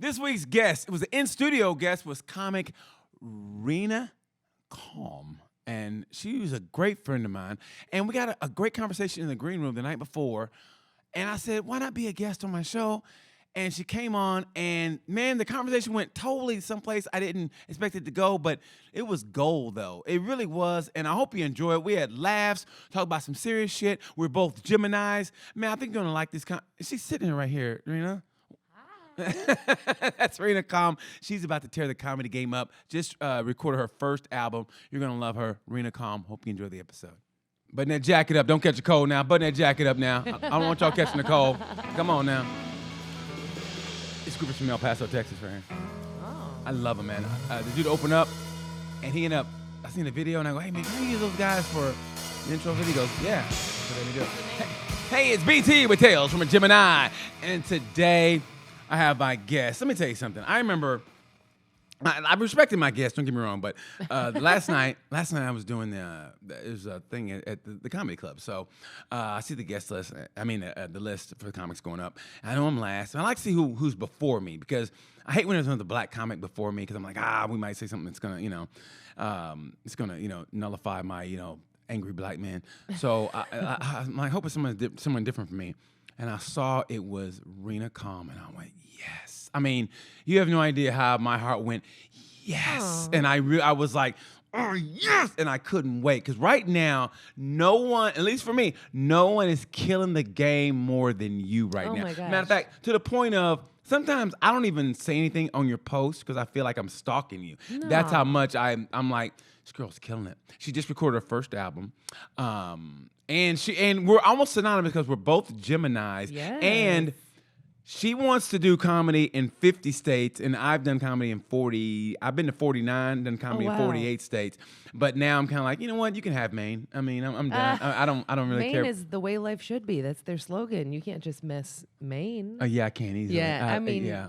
This week's guest, it was an in-studio guest, was comic Reena Calm. And she was a great friend of mine. And we got a great conversation in the green room the night before. And I said, why not be a guest on my show? And she came on, and man, the conversation went totally someplace I didn't expect it to go, but it was gold, though. It really was, and I hope you enjoy it. We had laughs, talked about some serious shit. We're both Geminis. Man, I think you're gonna like this. She's sitting right here, Reena. That's Reena Calm. She's about to tear the comedy game up. Just recorded her first album. You're going to love her. Reena Calm. Hope you enjoy the episode. Button that jacket up. Don't catch a cold now. Button that jacket up now. I don't want y'all catching the cold. Come on now. This group is from El Paso, Texas, right here. Oh. I love him, man. The dude opened up, and he ended up, I seen the video, and I go, hey, man, can you use those guys for the intro video? He goes, yeah. So let me do it. Hey, it's BT with Tales from a Gemini. And today, I have my guest. Let me tell you something. I remember, I respected my guests, don't get me wrong, but last night I was doing it was a thing at the comedy club. So I see the guest list, the list for the comics going up. I know I'm last. And I like to see who's before me because I hate when there's another black comic before me because I'm like, we might say something that's going to, nullify my, angry black man. So my hope is someone different from me. And I saw it was Reena Calm, and I went, yes. I mean, you have no idea how my heart went, yes. Aww. And I was like, oh, yes. And I couldn't wait. Because right now, no one, at least for me, no one is killing the game more than you right now. My gosh. Matter of fact, to the point of, sometimes I don't even say anything on your post because I feel like I'm stalking you. No. That's how much I'm like, this girl's killing it. She just recorded her first album. And we're almost synonymous because we're both Geminis. Yes. And she wants to do comedy in 50 states, and I've done comedy in 40. I've been to 49, done comedy in 48 states. But now I'm kind of like, you know what? You can have Maine. I mean, I'm done. I don't really Maine care. Maine is the way life should be. That's their slogan. You can't just miss Maine. Yeah, I can't easily. Yeah,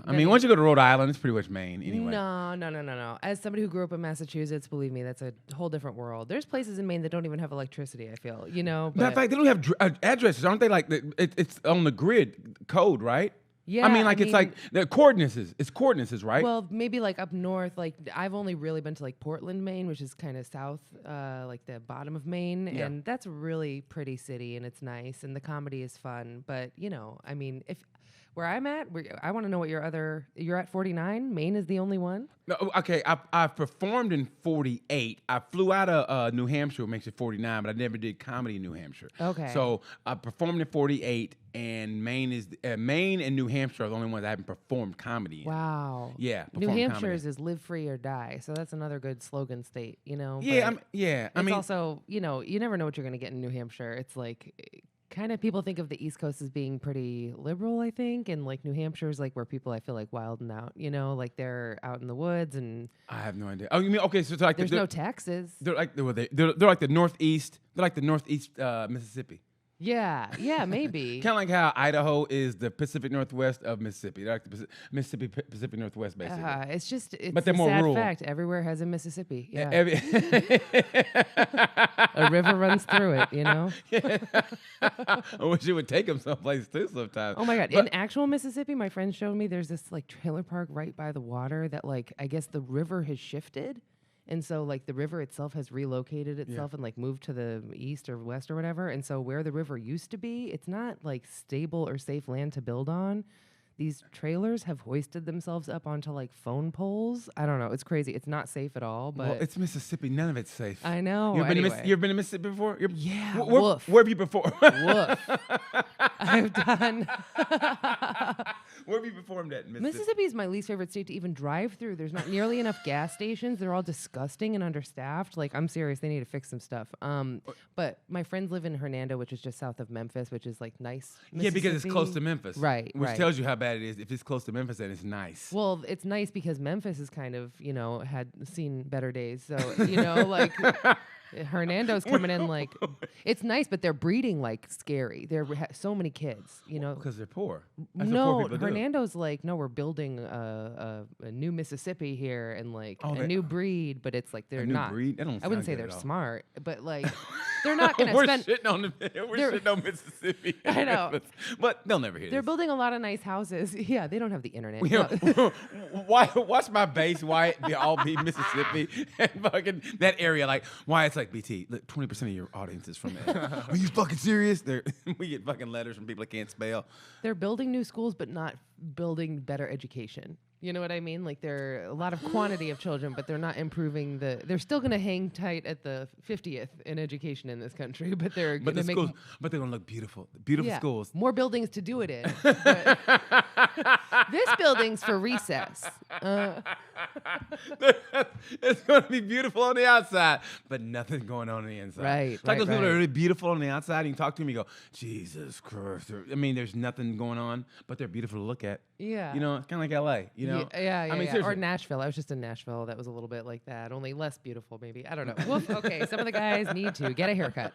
I mean, once you go to Rhode Island, it's pretty much Maine anyway. No. As somebody who grew up in Massachusetts, believe me, that's a whole different world. There's places in Maine that don't even have electricity, I feel, Matter of fact, they don't have addresses, aren't they? Like, it's on the grid code, right? Yeah, it's like the coordinates. It's coordinates, right? Well, maybe like up north. Like I've only really been to like Portland, Maine, which is kind of south, like the bottom of Maine, and that's a really pretty city, and it's nice, and the comedy is fun. But if where I'm at, I want to know what you're at 49. Maine is the only one. No, okay. I've performed in 48. I flew out of New Hampshire, which makes it 49, but I never did comedy in New Hampshire. Okay. So I performed in 48, and Maine and New Hampshire are the only ones I haven't performed comedy in. Wow. Yeah. New Hampshire's is live free or die, so that's another good slogan state. Yeah. It's also you never know what you're gonna get in New Hampshire. It's like. Kind of people think of the East Coast as being pretty liberal, I think, and like New Hampshire is like where people I feel like wilding out, like they're out in the woods and I have no idea. Oh, you mean okay? So it's like there's no taxes. They're like they're like the Northeast. They're like the Northeast Mississippi. Yeah, maybe. Kind of like how Idaho is the Pacific Northwest of Mississippi. They're like the Mississippi Pacific Northwest, basically. But they're more sad rural. fact. Everywhere has a Mississippi. Yeah. A river runs through it, I wish it would take them someplace too sometimes. Oh my God. In actual Mississippi, my friend showed me there's this like trailer park right by the water that like, I guess the river has shifted. And so, like, the river itself has relocated itself and, like, moved to the east or west or whatever. And so where the river used to be, it's not, like, stable or safe land to build on. These trailers have hoisted themselves up onto, like, phone poles. I don't know. It's crazy. It's not safe at all. But well, it's Mississippi. None of it's safe. I know. You've been to Mississippi before? Yeah. Woof. Where have you performed? Woof. I've done. Where have you performed at in Mississippi? Mississippi is my least favorite state to even drive through. There's not nearly enough gas stations. They're all disgusting and understaffed. Like, I'm serious. They need to fix some stuff. But my friends live in Hernando, which is just south of Memphis, which is, like, nice. Yeah, because it's close to Memphis. Right. Which tells you how bad it is. If it's close to Memphis, then it's nice. Well, it's nice because Memphis is kind of, had seen better days. So, like... Hernando's coming in like it's nice, but they're breeding like scary. They're so many kids, you know. Because they're poor. That's what No, poor people do. Hernando's like, no, we're building a new Mississippi here and like Oh, a new breed, but it's like they're A new not. breed? That don't I wouldn't sound say good they're at all. smart, but like they're not going to we're spend. shitting on shitting on Mississippi. I know. But they'll never hear They're this. building a lot of nice houses. Yeah, they don't have the internet. Yeah. No. Why? Watch my base. Why they all be Mississippi and fucking that area? Like why it's like BT. Look, 20% of your audience is from there. Are you fucking serious? We get fucking letters from people that can't spell. They're building new schools, but not building better education. You know what I mean? Like there are a lot of quantity of children, but they're not improving the. They're still going to hang tight at the 50th in education in this country, but they're going to make. But they're gonna look beautiful. Beautiful schools. More buildings to do it in. But this building's for recess. It's gonna be beautiful on the outside, but nothing going on the inside. Right, It's like right, those people that right. are really beautiful on the outside. And you talk to them, you go, Jesus Christ. I mean, there's nothing going on, but they're beautiful to look at. Yeah. You know, it's kind of like LA. You know. Yeah, I mean, yeah. seriously. Or Nashville. I was just in Nashville. That was a little bit like that, only less beautiful, maybe. I don't know. Woof. Okay, some of the guys need to get a haircut.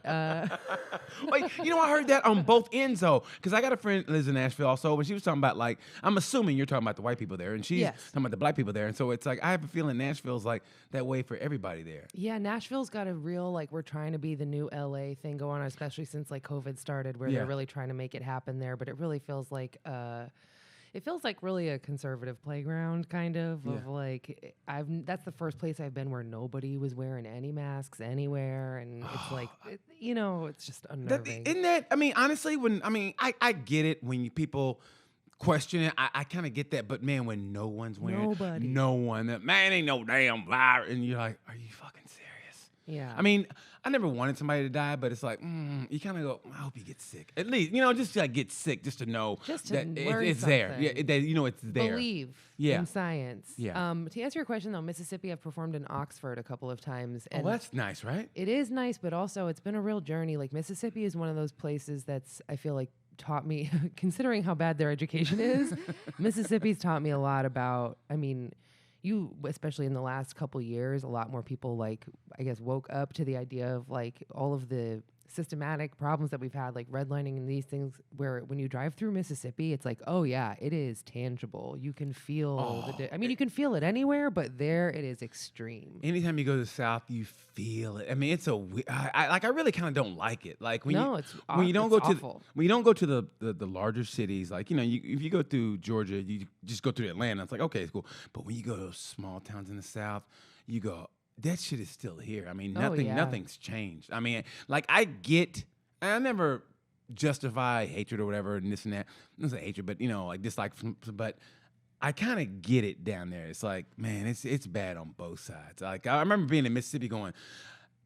Wait, you know, I heard that on both ends though, because I got a friend that lives in Nashville also, but she was talking about like, I'm assuming you're talking about the white people there, and she's Yes. talking about the black people there, and so it's like I have a feeling Nashville's like that way for everybody there. Yeah, Nashville's got a real like we're trying to be the new LA thing going on, especially since like COVID started, where Yeah. they're really trying to make it happen there. But it really feels like really a conservative playground kind of like that's the first place I've been where nobody was wearing any masks anywhere, and it's like it's just unnerving. Isn't that? I mean, honestly, I get it when people question it. I kind of get that, but man, when no one's wearing, Nobody. no one, man, ain't no damn virus, and you're like, are you fucking serious? Yeah. I mean, I never wanted somebody to die, but it's like, you kind of go, I hope you get sick. At least, just to like get sick, just to know Just to that learn it's there. something. Yeah, it's there. Believe Yeah. in science. Yeah. To answer your question though, Mississippi, I've performed in Oxford a couple of times, Oh, and that's nice, right? it is nice, but also it's been a real journey. Like Mississippi is one of those places that's I feel like taught me, considering how bad their education is, Mississippi's taught me a lot about. I mean, you, especially in the last couple years, a lot more people like I guess woke up to the idea of like all of the systematic problems that we've had, like redlining and these things, where when you drive through Mississippi, it's like, oh yeah, it is tangible. You can feel you can feel it anywhere, but there it is extreme. Anytime you go to the South, you feel it. I mean, it's I really kind of don't like it. Like when you don't go to the larger cities, like if you go through Georgia, you just go through Atlanta. It's like okay, it's cool. But when you go to those small towns in the South, you go, that shit is still here. I mean, nothing's changed. I mean, like I never justify hatred or whatever and this and that. Not say hatred, but like dislike. But I kind of get it down there. It's like, man, it's bad on both sides. Like I remember being in Mississippi going,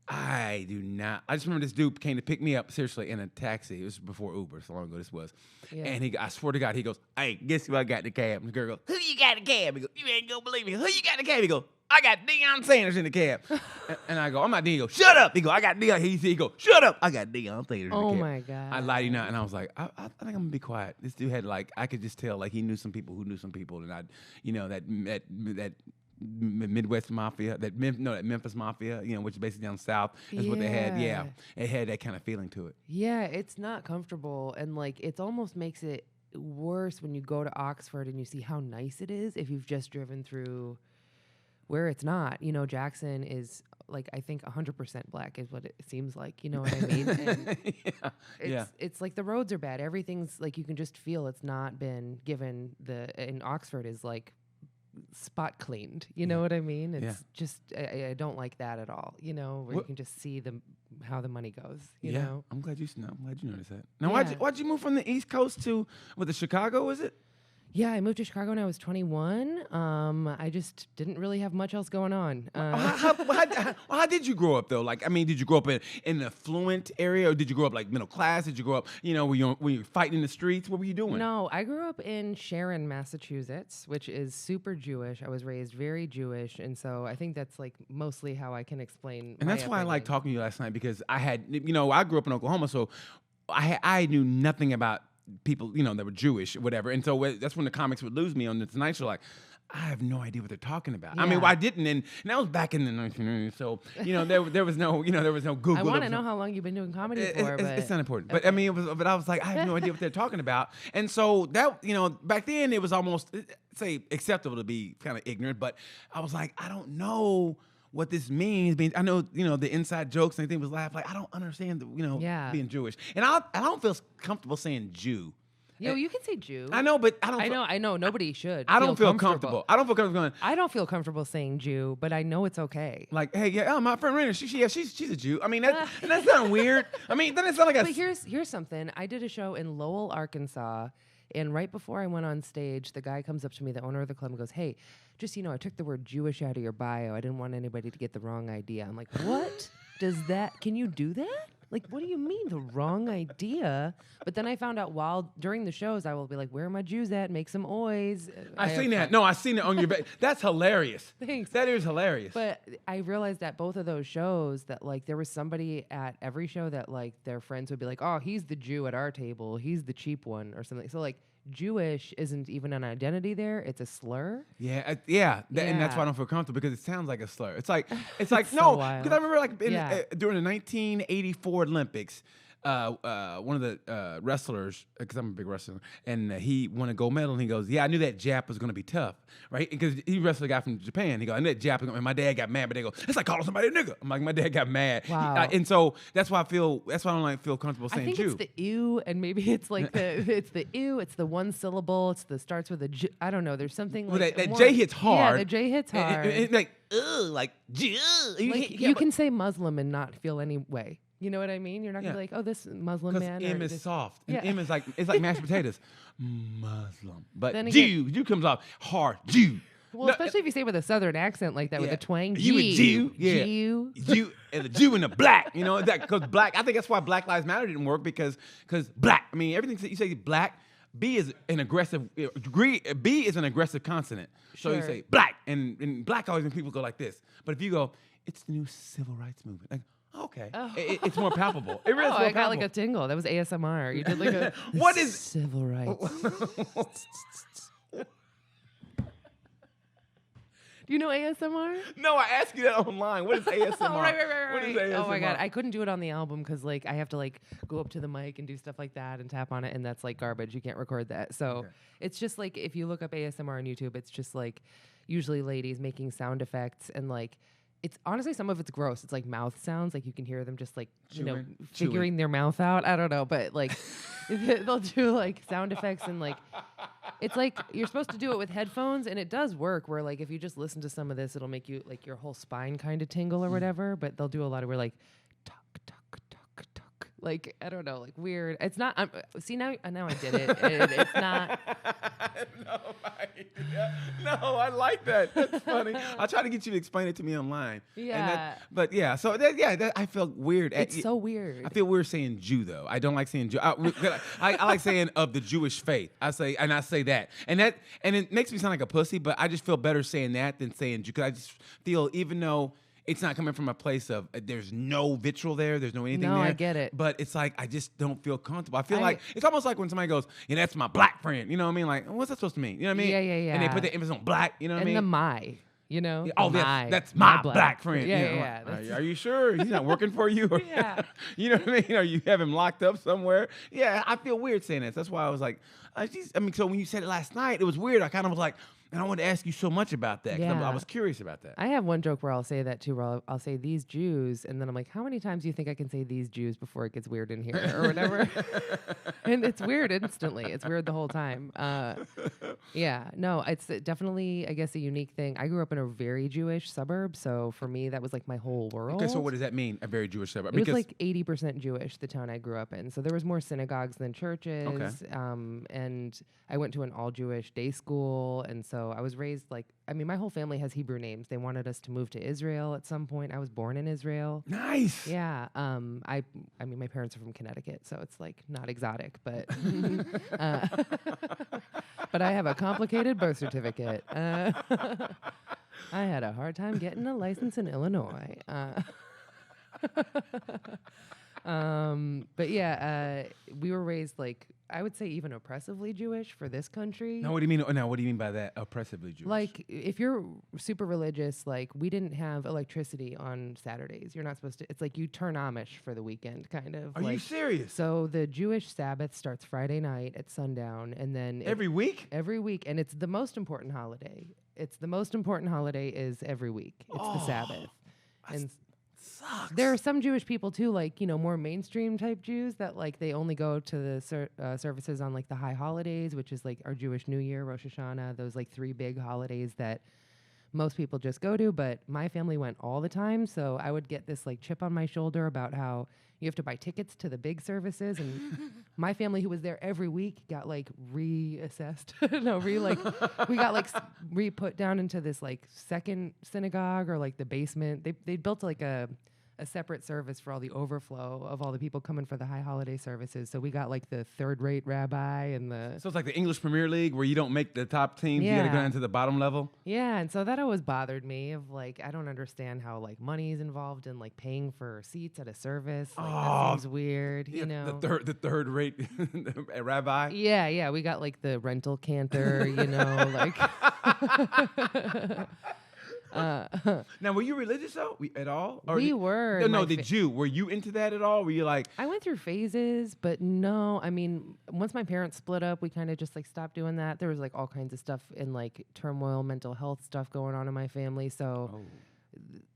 I do not. I just remember this dude came to pick me up seriously in a taxi. It was before Uber, so long ago this was. Yeah. And I swear to God, he goes, "Hey, guess who I got in the cab?" And the girl goes, "Who you got in the cab?" He goes, "You ain't gonna believe me. Who you got in the cab?" He goes, "I got Deion Sanders in the cab." and I go, "I'm not Deion." He goes, "Shut up." He goes, "I got Deion." He goes, "Shut up. I got Deion Sanders in the cab." Oh my God. I lied to you not, and I was like, I think I'm gonna be quiet. This dude had like, I could just tell like he knew some people who knew some people, and that Midwest Mafia, that Memphis Mafia, which is basically down south, is what they had. Yeah, it had that kind of feeling to it. Yeah, it's not comfortable, and like it almost makes it worse when you go to Oxford and you see how nice it is if you've just driven through where it's not. Jackson is like I think 100% black is what it seems like. You know what I mean? And it's like the roads are bad. Everything's like you can just feel it's not been given in Oxford is like spot cleaned. You know what I mean? It's just I don't like that at all. Where you can just see how the money goes. You know? I'm glad you noticed that. Now, why'd you move from the East Coast to Chicago? Was it? Yeah, I moved to Chicago when I was 21. I just didn't really have much else going on. How did you grow up though? Like, I mean, did you grow up in an affluent area, or did you grow up like middle class? Did you grow up, were you fighting in the streets? What were you doing? No, I grew up in Sharon, Massachusetts, which is super Jewish. I was raised very Jewish, and so I think that's like mostly how I can explain. And that's why I like talking to you last night, because I grew up in Oklahoma, so I knew nothing about people, that were Jewish, whatever. And so that's when the comics would lose me on the Tonight Show. Like, I have no idea what they're talking about. Yeah. I mean, well, I didn't, and that was back in the 1990s. So there was no there was no Google. I want to know how long you've been doing comedy for. But It's not important. But I mean, but I was like, I have no idea what they're talking about. And so that back then it was almost say acceptable to be kind of ignorant. But I was like, I don't know what this means. I know the inside jokes and everything was laughed. Like I don't understand being Jewish, and I don't feel comfortable saying Jew. Yo, you can say Jew. I know, but I don't. I know. Nobody should. I don't feel comfortable. I don't feel comfortable going. I don't feel comfortable saying Jew, but I know it's okay. Like, hey, yeah, my friend Reena, she's a Jew. I mean, that's not weird. I mean, then it's not like a. But here's something. I did a show in Lowell, Arkansas, and right before I went on stage, the guy comes up to me, the owner of the club, and goes, "Hey, just I took the word Jewish out of your bio. I didn't want anybody to get the wrong idea." I'm like, "What does that? Can you do that?" Like, what do you mean the wrong idea? But then I found out during the shows, I will be like, where are my Jews at? Make some oys. I seen that. No, I seen it on your back. That's hilarious. Thanks. That is hilarious. But I realized at both of those shows that like there was somebody at every show that like their friends would be like, oh, he's the Jew at our table. He's the cheap one or something. So like Jewish isn't even an identity there. It's a slur. Yeah, and that's why I don't feel comfortable because it sounds like a slur. It's like It's no, so wild. because I remember like during the 1984 Olympics, one of the wrestlers, because I'm a big wrestler, and he won a gold medal, and he goes, yeah, I knew that Jap was going to be tough, right? Because he wrestled a guy from Japan. He goes, I knew that Jap was going to, and my dad got mad, but they go, it's like calling somebody a nigga. I'm like, my dad got mad. Wow. And so that's why I don't like feel comfortable saying I think Jew. it's the ew, and maybe it's like it's the ew. It's the one syllable. It's the starts with a J. I don't know. There's something Well, like that J hits hard. Yeah, the J hits hard. And like, ugh, like, Jew. Like, you can say Muslim and not feel any way. You know what I mean? You're not gonna be like, oh, this Muslim man. Because M is this- soft. Yeah. And M is like, it's like mashed potatoes. Muslim. But Then Jew, Jew comes off hard. Jew. Well, No, especially if you say it with a southern accent like that, with yeah. a twang. You a Jew, yeah. Jew. Jew and the Jew and the black, because black. I think that's why Black Lives Matter didn't work because black. I mean, everything you say black. B is an aggressive. B is an aggressive consonant. So you Sure. say black, and black always when people go like this. But if you go, it's the new civil rights movement. Like, okay, it's more palpable. It really is more I got palpable. like a tingle. That was ASMR. You did like a What is- civil rights? Do you know ASMR? No, I asked you that online. What is ASMR? Oh, right. What is ASMR? Oh my god, I couldn't do it on the album because like I have to like go up to the mic and do stuff like that and tap on it, and that's like garbage. You can't record that. So it's just like if you look up ASMR on YouTube, it's just like usually ladies making sound effects and like. It's honestly some of it's gross. It's like mouth sounds, like you can hear them just like Chewing. figuring their mouth out. I don't know, but like they'll do like sound effects and like it's like you're supposed to do it with headphones, and it does work. Where like if you just listen to some of this, it'll make you like your whole spine kind of tingle or whatever. But they'll do a lot of where like tuck tuck tuck tuck. Like I don't know, like weird. It's not. See now I did it. It's not. No, I like that. That's funny. I'll try to get you to explain it to me online. Yeah. But yeah, so I felt weird. It's so weird. I feel weird saying Jew though. I don't like saying Jew. I like saying of the Jewish faith. I say that, and it makes me sound like a pussy. But I just feel better saying that than saying Jew because I just feel even though. It's not coming from a place of there's no vitriol there, there's no anything No, there. I get it. But it's like I just don't feel comfortable. I feel like it's almost like when somebody goes, "Yeah, that's my black friend." You know what I mean? Like, what's that supposed to mean? You know what I mean? Yeah. And they put the emphasis on black. You know what I And mean? the my. You know? Oh, The that's my black. black friend. Yeah. Are you sure he's not working for you? Yeah. You know what I mean? Or you have him locked up somewhere? Yeah, I feel weird saying this. That's why I was like, so when you said it last night, it was weird. I kind of was like, and I wanted to ask you so much about that. 'Cause Yeah. I was curious about that. I have one joke where I'll say that too, where I'll say these Jews, and then I'm like, how many times do you think I can say these Jews before it gets weird in here or whatever? And it's weird instantly. It's weird the whole time. Yeah, no, it's definitely, I guess, a unique thing. I grew up in a very Jewish suburb, so for me, that was like my whole world. Okay, so what does that mean? A very Jewish suburb? It was like 80% Jewish, the town I grew up in. So there was more synagogues than churches. Okay. And I went to an all-Jewish day school. And so I was raised my whole family has Hebrew names. They wanted us to move to Israel at some point. I was born in Israel. Nice. Yeah. My parents are from Connecticut, so it's like not exotic, but but I have a complicated birth certificate. I had a hard time getting a license in Illinois. But yeah, we were raised like I would say even oppressively Jewish for this country. Now, what do you mean? Now, what do you mean by that? Oppressively Jewish? Like, if you're super religious, like, we didn't have electricity on Saturdays. You're not supposed to. It's like you turn Amish for the weekend, kind of. Are you serious? So the Jewish Sabbath starts Friday night at sundown, and then Every week? every week, and it's the most important holiday. It's the most important holiday is every week. It's the Sabbath. And Sucks. there are some Jewish people too, like, more mainstream type Jews that like they only go to the services on like the high holidays, which is like our Jewish New Year, Rosh Hashanah, those like 3 big holidays that most people just go to. But my family went all the time, so I would get this like chip on my shoulder about how you have to buy tickets to the big services, and my family, who was there every week, got like reassessed. We got like re-put down into this like second synagogue or like the basement. They built like a separate service for all the overflow of all the people coming for the high holiday services. So we got like the third-rate rabbi and the... So it's like the English Premier League where you don't make the top teams. You got to go down to the bottom level. Yeah, and so that always bothered me of like, I don't understand how like money is involved in like paying for seats at a service. Like, that seems weird, you know? The third rate rabbi. Yeah, we got like the rental cantor, like... Now, were you religious though at all? Or we were. No, did you? Were you into that at all? Were you like? I went through phases, but no. I mean, once my parents split up, we kind of just like stopped doing that. There was like all kinds of stuff in like turmoil, mental health stuff going on in my family. So,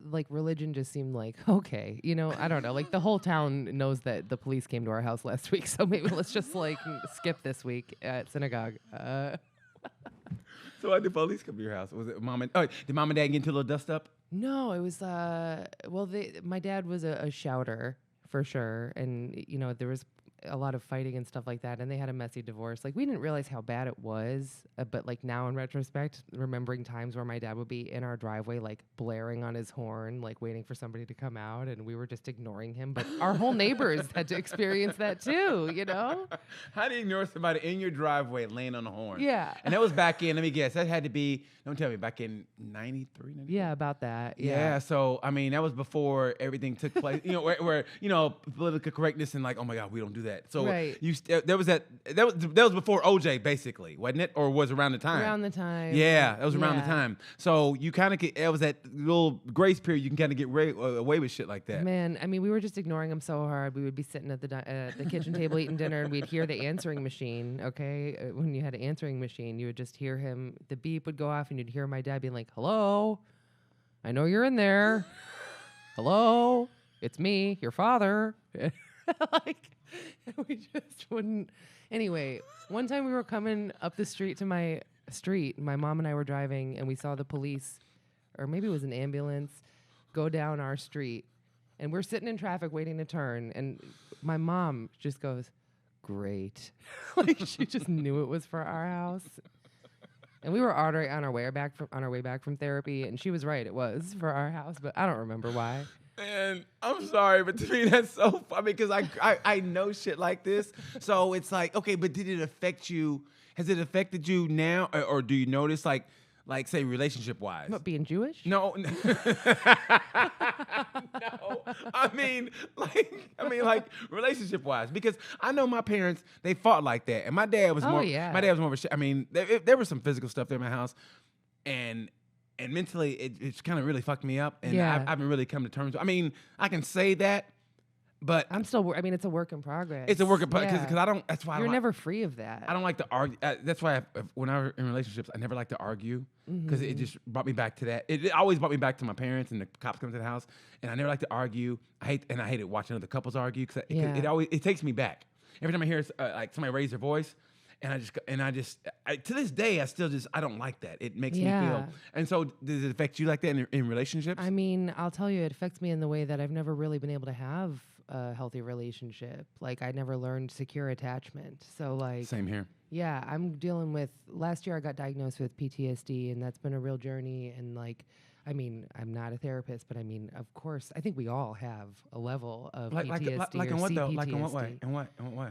like religion just seemed like okay, I don't know. Like the whole town knows that the police came to our house last week, so maybe let's just like skip this week at synagogue. So why did the police come to your house? Was it did mom and dad get into a little dust up? No, it was my dad was a shouter for sure, and there was a lot of fighting and stuff like that, and they had a messy divorce. Like, we didn't realize how bad it was, but like now in retrospect, remembering times where my dad would be in our driveway like blaring on his horn, like waiting for somebody to come out, and we were just ignoring him. But our whole neighbors had to experience that too, How do you ignore somebody in your driveway laying on the horn? Yeah. And that was back in, let me guess, that had to be, don't tell me, back in 93, 94? Yeah, about that. Yeah, so I mean that was before everything took place. Where political correctness and like, oh my God, we don't do that. So right. That was before OJ basically, wasn't it? Or was around the time? Around the time. Yeah, that was around the time. So you kind of it was that little grace period. You can kind of get away with shit like that. Man, I mean, we were just ignoring him so hard. We would be sitting at the kitchen table eating dinner, and we'd hear the answering machine. Okay, when you had an answering machine, you would just hear him. The beep would go off, and you'd hear my dad being like, "Hello, I know you're in there. Hello, it's me, your father." Like, we just wouldn't. Anyway, one time we were coming up the street to my street. My mom and I were driving, and we saw the police, or maybe it was an ambulance, go down our street. And we're sitting in traffic waiting to turn, and my mom just goes, "Great." Like, she just knew it was for our house. And we were already on our way back from therapy, and she was right, it was for our house, but I don't remember why. And I'm sorry, but to me that's so funny because I know shit like this. So it's like, okay, but did it affect you? Has it affected you now, or do you notice like say relationship wise? What, being Jewish? No, no. I mean like relationship wise, because I know my parents, they fought like that, and my dad was more. Yeah. My dad was more of a. I mean, there was some physical stuff there in my house, and mentally it's kind of really fucked me up, and Yeah. I haven't really come to terms. I mean, I can say that, but I'm still, I mean, it's a work in progress. it's a work of because Yeah. I don't. That's why You're I don't, never free of that. I don't like to argue. That's why when I was in relationships, I never like to argue because it just brought me back to that. It always brought me back to my parents and the cops come to the house, and I never like to argue. I hated watching other couples argue because it takes me back. Every time I hear like somebody raise their voice, and I just to this day I don't like that. It makes me feel. And so does it affect you like that in relationships? I mean, I'll tell you, it affects me in the way that I've never really been able to have a healthy relationship. Like, I never learned secure attachment. So like, Same here. yeah, I'm dealing with, last year I got diagnosed with PTSD, and that's been a real journey. And like, I mean, I'm not a therapist, but I mean, of course, I think we all have a level of PTSD like or in what though? CPTSD. Like in what way? In what way?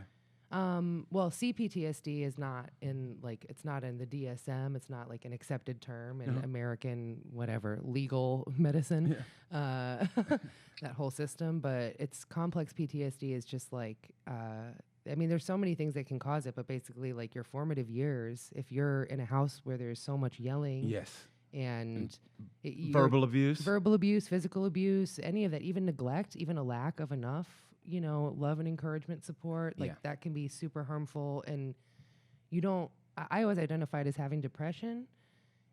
Well, CPTSD is not in it's not in the DSM. It's not like an accepted term in American, whatever, legal medicine, that whole system. But it's complex PTSD is just like I mean, there's so many things that can cause it, but basically, like your formative years, if you're in a house where there's so much yelling Yes. and Verbal abuse. verbal abuse, physical abuse, any of that, even neglect, even a lack of enough, love and encouragement, support, like Yeah. that can be super harmful. And you don't, I was identified as having depression.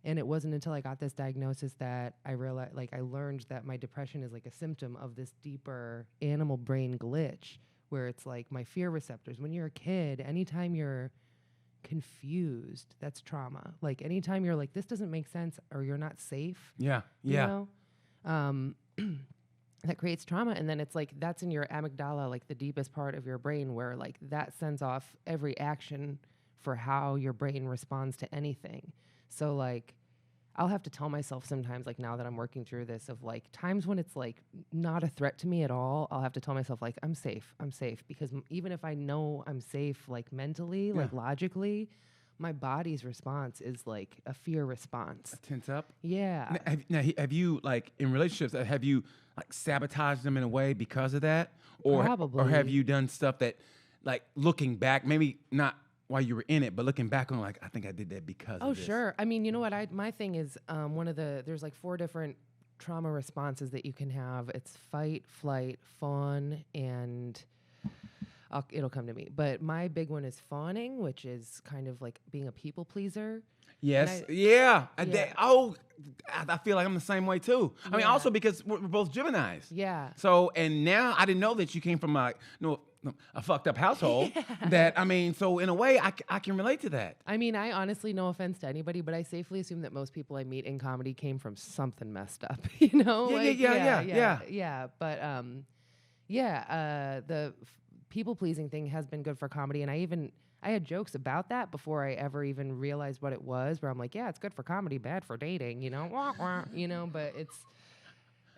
And it wasn't until I got this diagnosis that I realized, like, I learned that my depression is like a symptom of this deeper animal brain glitch where it's like my fear receptors. When you're a kid, anytime you're confused, that's trauma. Like, anytime you're like, this doesn't make sense or you're not safe, Yeah. you Yeah. know, that creates trauma. And then it's like, that's in your amygdala, like the deepest part of your brain where like that sends off every action for how your brain responds to anything. So like, I'll have to tell myself sometimes, like now that I'm working through this, of like times when it's like not a threat to me at all, I'll have to tell myself like, I'm safe, because even if I know I'm safe, like mentally, like logically, my body's response is like a fear response. Tense up. Yeah. Have you like in relationships? Have you like sabotaged them in a way because of that, or Probably. or have you done stuff that, like looking back, maybe not while you were in it, but looking back on like, I think I did that because of this. Sure. I mean, you know what? My thing is there's like 4 different trauma responses that you can have. It's fight, flight, fawn, and it'll come to me. But my big one is fawning, which is kind of like being a people pleaser. Yes. Yeah. I feel like I'm the same way too. I mean, also because we're both Geminis. Yeah. So, and now I didn't know that you came from a fucked up household. That, I mean, so in a way, I can relate to that. I mean, I honestly, no offense to anybody, but I safely assume that most people I meet in comedy came from something messed up. You know? Yeah. But the people pleasing thing has been good for comedy, and I had jokes about that before I ever even realized what it was, where I'm like, yeah, it's good for comedy, bad for dating, wah, wah, but it's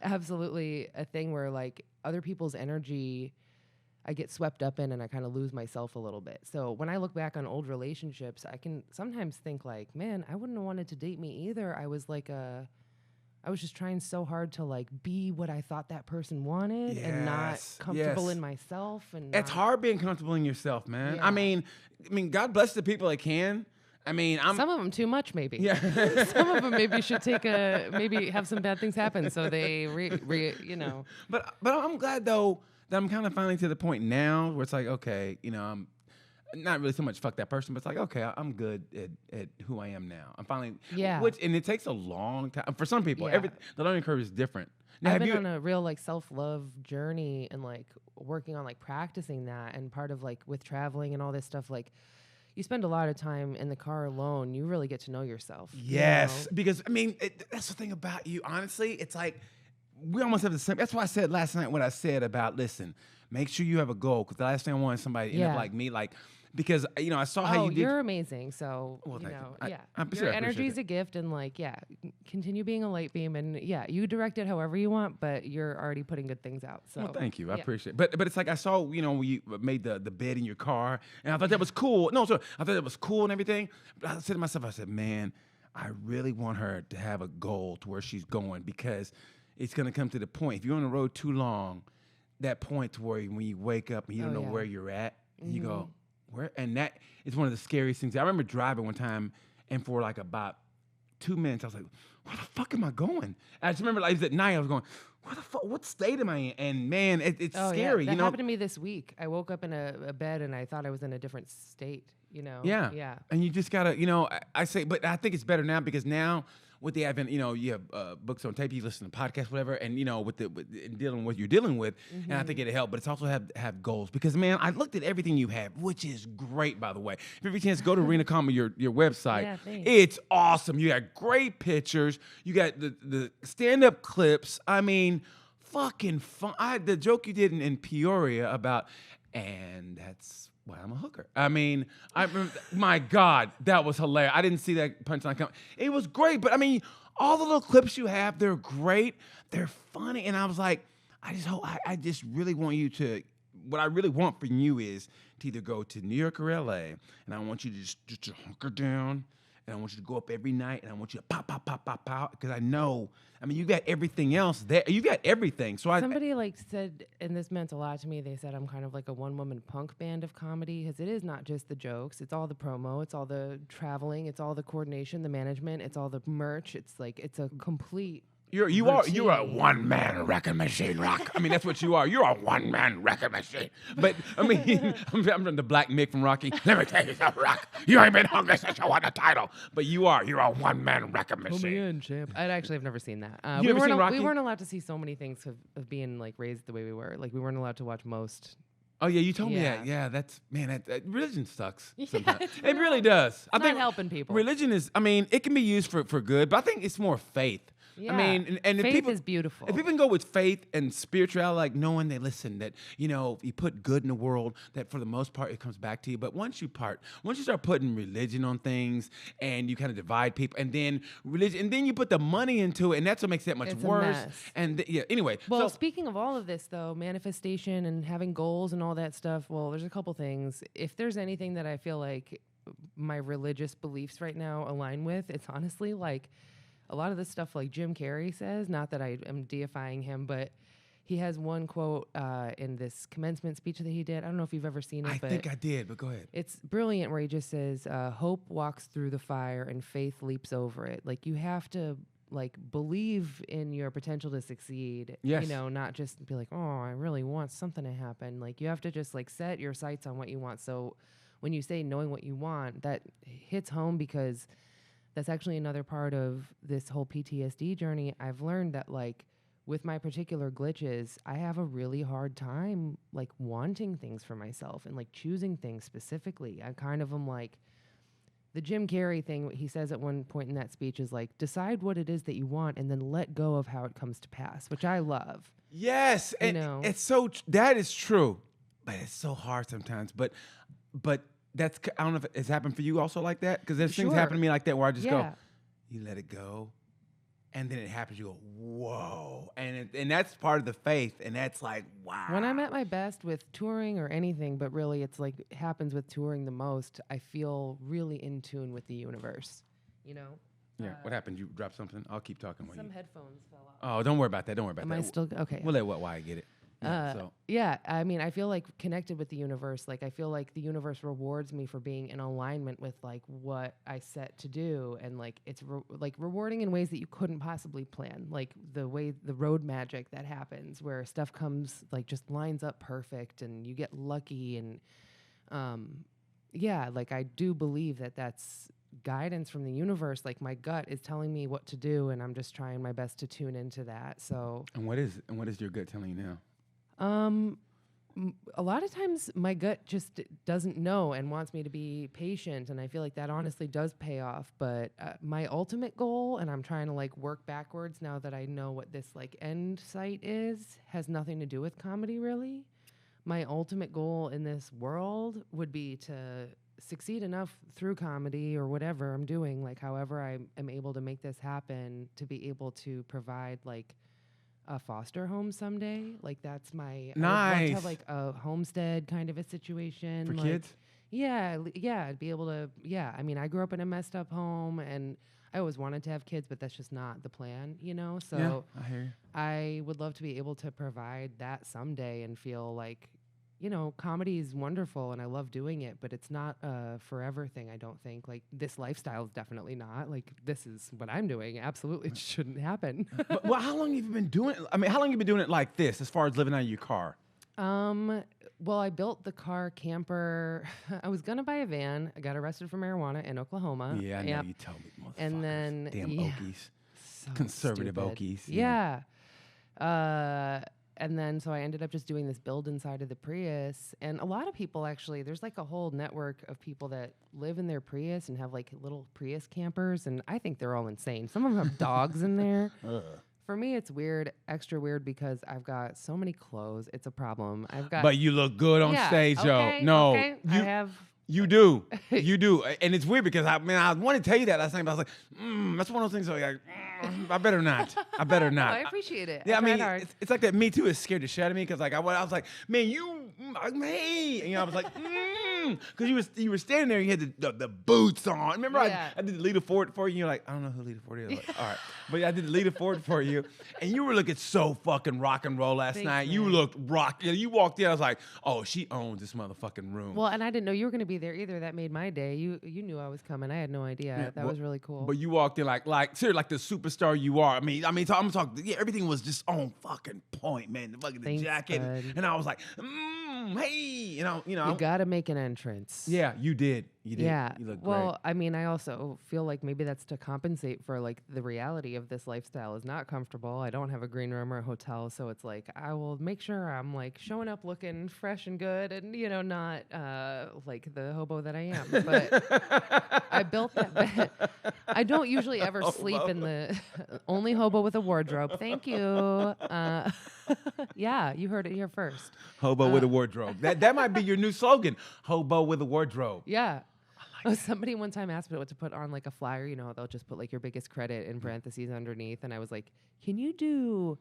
absolutely a thing where like other people's energy I get swept up in and I kind of lose myself a little bit. So when I look back on old relationships, I can sometimes think like, man, I wouldn't have wanted to date me either. I was just trying so hard to like be what I thought that person wanted and not comfortable in myself. And it's hard being comfortable in yourself, man. Yeah. I mean, God bless the people that can. I mean, some of them too much, maybe. Yeah. Some of them maybe should maybe have some bad things happen so they, But I'm glad though that I'm kind of finally to the point now where it's like, okay, I'm not really so much fuck that person, but it's like, okay, I'm good at who I am now. I'm finally, and it takes a long time for some people. Yeah. The learning curve is different. Now, I've been on a real like self-love journey and like working on like practicing that, and part of like with traveling and all this stuff, like you spend a lot of time in the car alone. You really get to know yourself. Yes, because I mean, that's the thing about you. Honestly, it's like we almost have the same. That's why I said last night what I said about listen, make sure you have a goal, because the last thing I want is somebody to end up like me, like. Because, I saw how you did. You're amazing. So, your energy is a gift, and like, continue being a light beam, and you direct it however you want, but you're already putting good things out. So, well, thank you. I appreciate it. But it's like I saw, when you made the bed in your car, and I thought that was cool. No, sorry, I thought it was cool and everything. But I said to myself, man, I really want her to have a goal to where she's going, because it's going to come to the point. If you're on the road too long, that point to where when you wake up and you don't know where you're at, you go, and that is one of the scariest things. I remember driving one time, and for like about 2 minutes, I was like, where the fuck am I going? I just remember, like, it was at night, I was going, where the fuck, what state am I in? And man, it's scary. That happened to me this week. I woke up in a bed and I thought I was in a different state, Yeah. And you just gotta, I say, but I think it's better now, because now with the advent, you have books on tape, you listen to podcasts, whatever, and with dealing with what you're dealing with, and I think it'll help. But it's also have goals, because man, I looked at everything you have, which is great, by the way. If you have a chance, go to Reena Calm, your website. Yeah, thanks. It's awesome. You got great pictures. You got the stand-up clips. I mean, fucking fun. The joke you did in Peoria about, and that's why I'm a hooker. I mean, my God, that was hilarious. I didn't see that punchline come. It was great, but I mean, all the little clips you have, they're great. They're funny. And I was like, I just really want you to, what I really want from you is to either go to New York or LA, and I want you to just hunker down and I want you to go up every night, and I want you to pop, pop, pop, pop, pop, because I know. I mean, you got everything else there. You got everything. So somebody like said, and this meant a lot to me. They said I'm kind of like a one-woman punk band of comedy, because it is not just the jokes. It's all the promo. It's all the traveling. It's all the coordination, the management. It's all the merch. It's like it's a complete. You're a one-man wrecking machine, Rock. I mean, that's what you are. You're a one-man wrecking machine. But I mean, I'm the Black Mick from Rocky. Let me tell you something, Rock. You ain't been hungry since you won the title. But you're a one-man wrecking machine. Pull me in, champ. I actually have never seen that. You never seen Rocky? We weren't allowed to see so many things of being like raised the way we were. Like we weren't allowed to watch most. Oh yeah, you told me that. Yeah, that's that religion sucks. Sometimes. It really does. I think helping people. Religion is. I mean, it can be used for good, but I think it's more faith. Yeah. I mean, and if faith people, is beautiful. If people can go with faith and spirituality, like knowing they listen, that you put good in the world, that for the most part it comes back to you. But once you start putting religion on things, and you kind of divide people, and then religion, and then you put the money into it, and that's what makes it much worse. A mess. And anyway. Well, speaking of all of this, though, manifestation and having goals and all that stuff. Well, there's a couple things. If there's anything that I feel like my religious beliefs right now align with, it's honestly like. A lot of the stuff like Jim Carrey says, not that I am deifying him, but he has one quote in this commencement speech that he did. I don't know if you've ever seen it. I think I did, but go ahead. It's brilliant where he just says, hope walks through the fire and faith leaps over it. Like you have to like believe in your potential to succeed. Yes. Not just be like, oh, I really want something to happen. Like you have to just like set your sights on what you want. So when you say knowing what you want, that hits home because that's actually another part of this whole PTSD journey. I've learned that like with my particular glitches, I have a really hard time like wanting things for myself and like choosing things specifically. I kind of am like the Jim Carrey thing. What he says at one point in that speech is like, decide what it is that you want and then let go of how it comes to pass, which I love. Yes, and it's so that is true, but it's so hard sometimes. But that's, I don't know if it's happened for you also like that, because there's things happen to me like that where I just go, you let it go, and then it happens. You go, whoa, and that's part of the faith, and that's like, wow. When I'm at my best with touring or anything, but really it's like it happens with touring the most, I feel really in tune with the universe, Yeah. What happened? You dropped something? I'll keep talking. Some headphones fell off. Oh, don't worry about that. Am I still okay? We'll let why I get it. Yeah, I mean, I feel like connected with the universe. Like, I feel like the universe rewards me for being in alignment with like what I set to do, and like it's rewarding in ways that you couldn't possibly plan. Like the way the road magic that happens, where stuff comes like just lines up perfect, and you get lucky, and like I do believe that that's guidance from the universe. Like my gut is telling me what to do, and I'm just trying my best to tune into that. So, and what is your gut telling you now? A lot of times my gut just doesn't know and wants me to be patient, and I feel like that honestly does pay off. But my ultimate goal, and I'm trying to like work backwards now that I know what this like end site is, has nothing to do with comedy really. My ultimate goal in this world would be to succeed enough through comedy or whatever I'm doing, like however I am able to make this happen, to be able to provide like a foster home someday. Like that's my nice. I would want to have like a homestead kind of a situation for like, kids. Yeah, I'd be able to. Yeah, I mean, I grew up in a messed up home, and I always wanted to have kids, but that's just not the plan, So yeah, I hear you. I would love to be able to provide that someday and feel like, comedy is wonderful and I love doing it, but it's not a forever thing, I don't think. Like, this lifestyle is definitely not. Like, this is what I'm doing. Absolutely it shouldn't happen. Well, how long have you been doing it? I mean, how long have you been doing it like this, as far as living out of your car? Well, I built the car camper. I was going to buy a van. I got arrested for marijuana in Oklahoma. Yeah, I know. You told me. And then... Damn Okies. So Conservative stupid. Okies. Yeah. And then so I ended up just doing this build inside of the Prius. And a lot of people actually, there's like a whole network of people that live in their Prius and have like little Prius campers. And I think they're all insane. Some of them have dogs in there. For me, it's weird, extra weird, because I've got so many clothes. It's a problem. But you look good on stage, okay, yo. No, okay. I have... You do. You do. And it's weird because I wanted to tell you that last night, but I was like, that's one of those things like, I better not. I better not. No, I appreciate it. Yeah, I mean, it's like that Me Too is scared to shit out of me because like I was like, man, you, hey. And I was like, because you were standing there, you had the boots on. Remember, Yeah. I did the leader forward for you. You're like, I don't know who leader forward is. Like, all right, but I did the leader forward for you, and you were looking so fucking rock and roll last Thanks, night. You man. looked rock. You walked in, I was like, oh, she owns this motherfucking room. Well, and I didn't know you were going to be there either. That made my day. You knew I was coming. I had no idea. Yeah, That was really cool. But you walked in like seriously, like the superstar you are. I mean, I'm talking. Yeah, everything was just on fucking point, man. The fucking Thanks, jacket, bud. and I was like, hey, you know. You got to make an entrance. Yeah, you did. You did. Yeah. You look well, great. I mean, I also feel like maybe that's to compensate for like the reality of this lifestyle is not comfortable. I don't have a green room or a hotel, so it's like I will make sure I'm like showing up looking fresh and good, and not like the hobo that I am. But I built that bed. I don't usually ever sleep in the only hobo with a wardrobe. Thank you. Yeah, you heard it here first. Hobo with a wardrobe. That might be your new slogan. Hobo with a wardrobe. Yeah. Somebody one time asked me what to put on like a flyer. They'll just put like your biggest credit in parentheses underneath. And I was like, can you do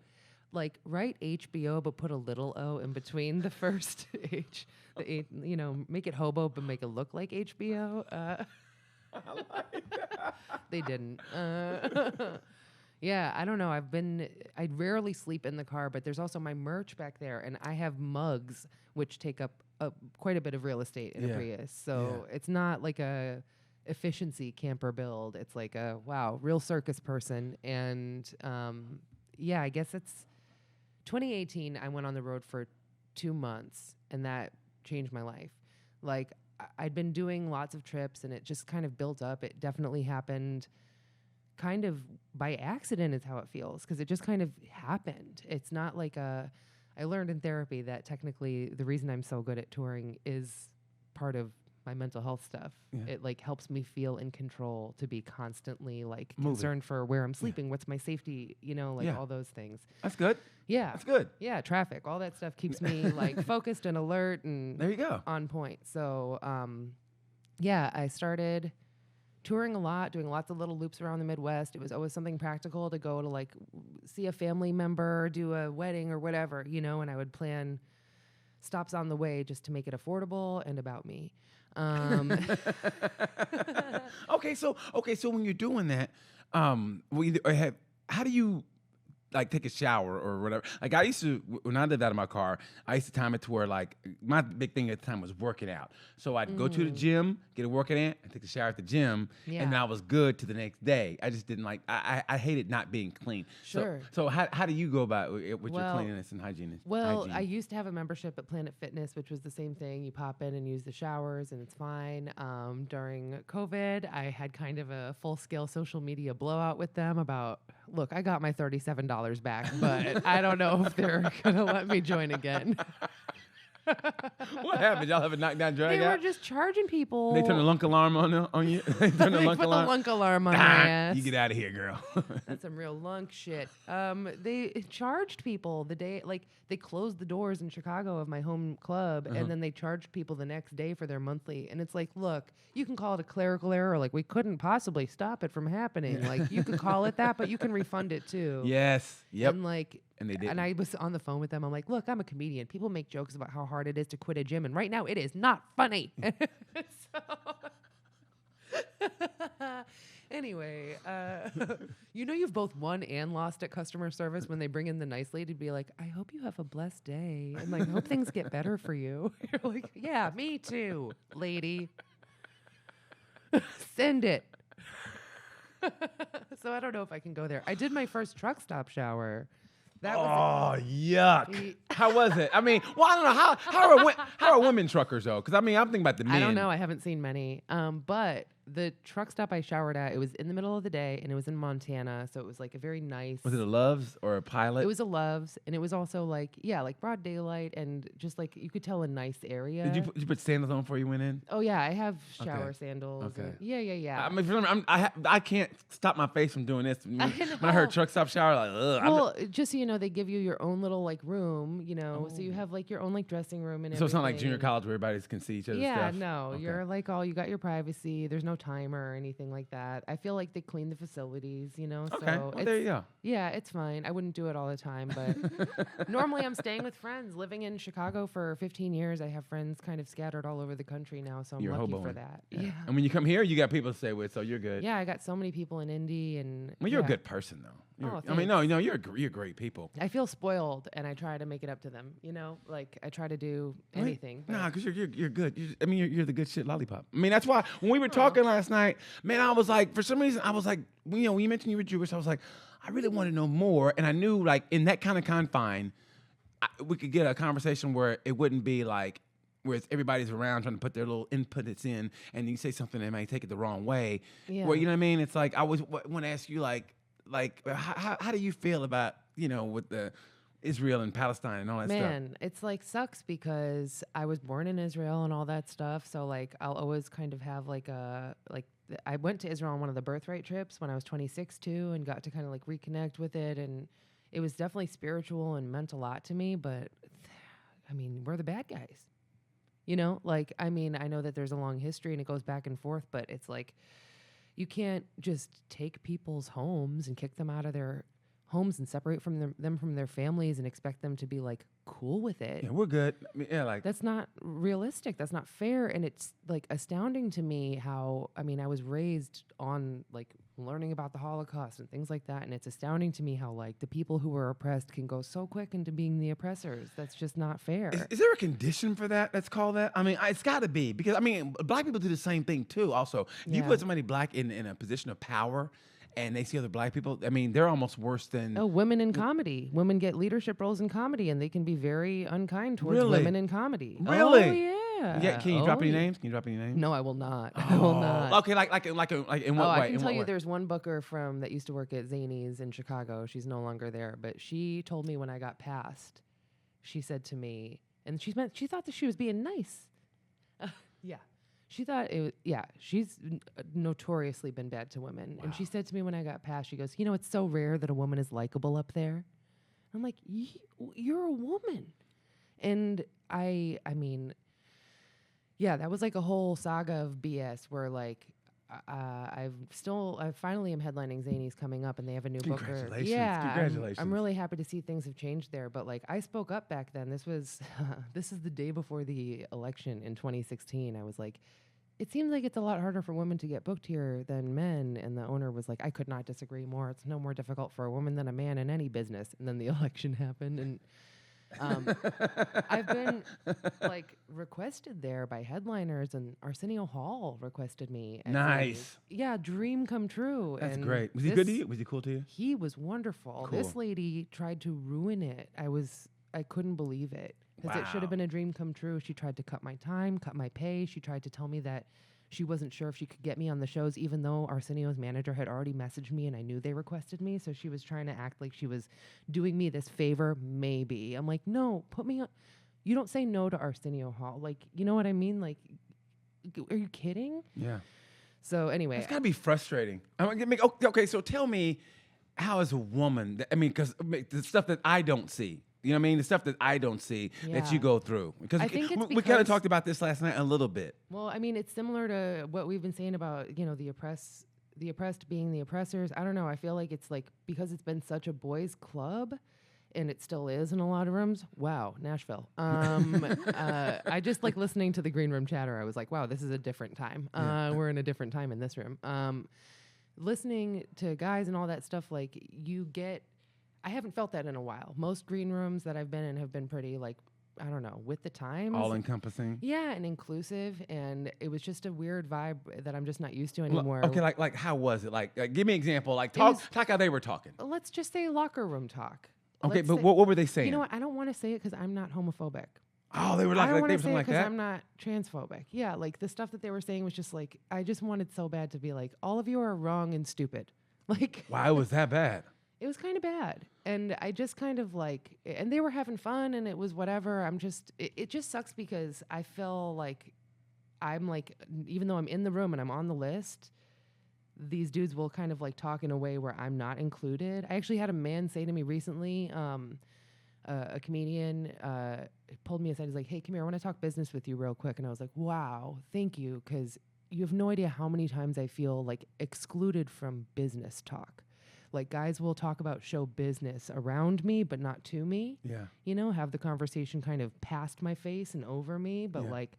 like write HBO but put a little O in between the first H? Make it hobo but make it look like HBO. They didn't. Yeah, I don't know. I rarely sleep in the car, but there's also my merch back there, and I have mugs which take up quite a bit of real estate in a Prius. So it's not like a efficiency camper build. It's like a real circus person. And I guess it's 2018. I went on the road for 2 months, and that changed my life. Like I'd been doing lots of trips, and it just kind of built up. It definitely happened kind of by accident is how it feels, because it just kind of happened. It's not like I learned in therapy that technically the reason I'm so good at touring is part of my mental health stuff. Yeah. It like helps me feel in control, to be constantly like Moving. concerned for where I'm sleeping, what's my safety, all those things. That's good. Yeah. That's good. Yeah, traffic, all that stuff keeps me like focused and alert and There you go. on point. So, I started touring a lot, doing lots of little loops around the Midwest. It was always something practical to go to like see a family member, do a wedding or whatever, and I would plan stops on the way just to make it affordable and about me. Okay, so when you're doing that, how do you like take a shower or whatever? Like I used to, when I lived out of my car, I used to time it to where like my big thing at the time was working out. So I'd go to the gym, get a workout in, and take a shower at the gym, Yeah. and then I was good to the next day. I just didn't like, I hated not being clean. Sure. So how do you go about it with your Well- cleanliness and hygiene? Well, I used to have a membership at Planet Fitness, which was the same thing. You pop in and use the showers, and it's fine. During COVID, I had kind of a full-scale social media blowout with them about, look, I got my $37 back, but I don't know if they're going to let me join again. What happened? Y'all have a knockdown drag They were out? just charging people. They turn the lunk alarm on you? They turn the They lunk put alarm? the lunk alarm on my ass. You get out of here, girl. That's some real lunk shit. They charged people the day, like they closed the doors in Chicago of my home club, and then they charged people the next day for their monthly. And it's like, look, you can call it a clerical error. Like we couldn't possibly stop it from happening. Like you could call it that, but you can refund it too. Yes. Yep. And like, And they didn't. And I was on the phone with them. I'm like, look, I'm a comedian. People make jokes about how hard it is to quit a gym, and right now it is not funny. Anyway, you've both won and lost at customer service when they bring in the nice lady to be like, I hope you have a blessed day, and like, I hope things get better for you. You're like, yeah, me too, lady. Send it. So I don't know if I can go there. I did my first truck stop shower. That was yuck. How was it? I mean, well, I don't know. How are women truckers, though? Because, I mean, I'm thinking about the men. I don't know. I haven't seen many. But the truck stop I showered at, it was in the middle of the day, and it was in Montana, so it was like a very nice. Was it a Love's or a Pilot? It was a Love's, and it was also like, like broad daylight, and just like you could tell a nice area. Did you put sandals on before you went in? Oh yeah, I have shower sandals. Okay. and- yeah. I mean, for some- I can't stop my face from doing this. When I heard truck stop shower, like, ugh. Well, just so you know, they give you your own little like room, so you have like your own like dressing room and so it's not like everything. junior college where everybody can see each other's Yeah, stuff. no, Okay. you're like you got your privacy. There's no no timer or anything like that. I feel like they clean the facilities, you know. Okay, So well, there you go. Yeah, it's fine. I wouldn't do it all the time, but normally I'm staying with friends. Living in Chicago for 15 years, I have friends kind of scattered all over the country now, so I'm You're lucky hoboing. for that. Yeah. And when you come here, you got people to stay with, so you're good. Yeah, I got so many people in Indy, and Well, you're yeah. a good person, though. Oh, I mean, no, you're great people. I feel spoiled, and I try to make it up to them. You know, like I try to do anything. Nah, because you're good. You're the good shit lollipop. I mean, that's why when we were talking last night, man, I was like, for some reason, I was like, when you mentioned you were Jewish, I was like, I really want to know more, and I knew like in that kind of confine, we could get a conversation where it wouldn't be like where everybody's around trying to put their little inputs in, and you say something that might take it the wrong way. Yeah. Well, you know what I mean? It's like I always want to ask you like how do you feel about with the Israel and Palestine and all that stuff? Man, it's like sucks because I was born in Israel and all that stuff. So like I'll always kind of have like I went to Israel on one of the birthright trips when I was 26 too, and got to kind of like reconnect with it, and it was definitely spiritual and meant a lot to me. But I mean, we're the bad guys, you know. Like I mean, I know that there's a long history and it goes back and forth, but it's like you can't just take people's homes and kick them out of their homes and separate from them from their families and expect them to be like cool with it. Yeah, we're good. I mean, yeah, like That's not realistic. That's not fair. And it's like astounding to me how, I mean, I was raised on like learning about the Holocaust and things like that. And it's astounding to me how like the people who were oppressed can go so quick into being the oppressors. That's just not fair. Is there a condition for that? Let's call that. I mean, it's got to be because I mean, black people do the same thing too. Also, if you Yeah. put somebody black in a position of power, and they see other black people, I mean, they're almost worse than. Oh, women in comedy. Women get leadership roles in comedy, and they can be very unkind towards Really? women in comedy. Really? Oh, yeah. Yeah, can you drop any yeah. names? Can you drop any names? No, I will not. I will not. Okay, like in what Oh, way? I In can tell what you way? there's one booker from that used to work at Zanies in Chicago. She's no longer there, but she told me when I got passed, she said to me, and she thought that she was being nice. Yeah. She thought she's notoriously been bad to women. Wow. And she said to me when I got passed, she goes, it's so rare that a woman is likable up there. I'm like, you're a woman. And I mean, yeah, that was like a whole saga of BS where like, I finally am headlining Zanies coming up, and they have a new booker. Congratulations. Yeah, Congratulations. I'm really happy to see things have changed there. But like, I spoke up back then. This was this is the day before the election in 2016. I was like, it seems like it's a lot harder for women to get booked here than men. And the owner was like, I could not disagree more. It's no more difficult for a woman than a man in any business. And then the election happened, and I've been like requested there by headliners, and Arsenio Hall requested me. at Nice. Zanies. Yeah, dream come true. That's and great. Was he good to you? Was he cool to you? He was wonderful. Cool. This lady tried to ruin it. I couldn't believe it because it should Wow. have been a dream come true. She tried to cut my time, cut my pay. She tried to tell me that she wasn't sure if she could get me on the shows, even though Arsenio's manager had already messaged me and I knew they requested me. So she was trying to act like she was doing me this favor, maybe. I'm like, no, put me on. You don't say no to Arsenio Hall. Like, you know what I mean? Like, are you kidding? Yeah. So anyway, It's got to be frustrating. Okay, so tell me, how as a woman, I mean, because the stuff that I don't see, you know what I mean? The stuff that I don't see that you Yeah. go through. Because I think it's we kind of because- talked about this last night a little bit. well, I mean, it's similar to what we've been saying about, the oppressed being the oppressors. I don't know. I feel like it's like because it's been such a boys' club, and it still is in a lot of rooms. Wow, Nashville. I just like listening to the green room chatter. I was like, wow, this is a different time. We're in a different time in this room. Listening to guys and all that stuff, like I haven't felt that in a while. Most green rooms that I've been in have been pretty like, I don't know, with the times. All encompassing. Yeah, and inclusive, and it was just a weird vibe that I'm just not used to anymore. Okay, like how was it? Like give me an example. Like talk how they were talking. Let's just say locker room talk. Okay, Let's but say- what were they saying? You know what? I don't want to say it because I'm not homophobic. Oh, they were I don't like want they to were say something it like because that. I'm not transphobic. Yeah, like the stuff that they were saying was just like, I just wanted so bad to be like, all of you are wrong and stupid. Like, Why was that bad? it was kind of bad. And I just kind of like, and they were having fun and it was whatever. It just sucks because I feel like I'm like, even though I'm in the room and I'm on the list, these dudes will kind of like talk in a way where I'm not included. I actually had a man say to me recently, a comedian pulled me aside. He's like, hey, come here, I want to talk business with you real quick. And I was like, wow, thank you. Because, you have no idea how many times I feel like excluded from business talk. Like guys will talk about show business around me, but not to me. Yeah. You know, have the conversation kind of past my face and over me. But Yeah. like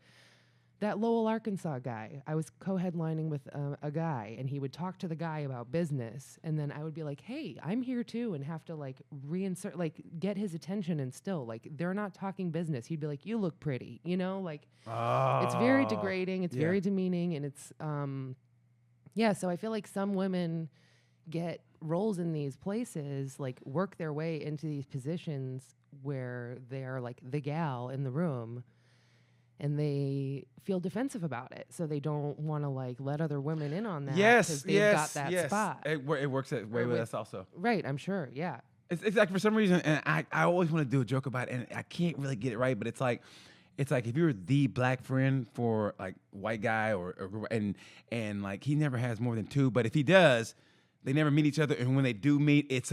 that Lowell, Arkansas guy, I was co-headlining with a guy, and he would talk to the guy about business, and then I would be like, "Hey, I'm here too," and have to like reinsert, like get his attention, and still like they're not talking business. He'd be like, "You look pretty," you know, like it's very degrading, it's very demeaning, and it's yeah. So I feel like some women get roles in these places, like work their way into these positions where they're like the gal in the room, and they feel defensive about it, so they don't want to like let other women in on that. Yes, they've got that spot. It works that way with us also. Right, I'm sure. Yeah. It's like for some reason, and I always want to do a joke about it, and I can't really get it right, but it's like if you're the black friend for like white guy and like he never has more than two, but if he does, they never meet each other, and when they do meet, it's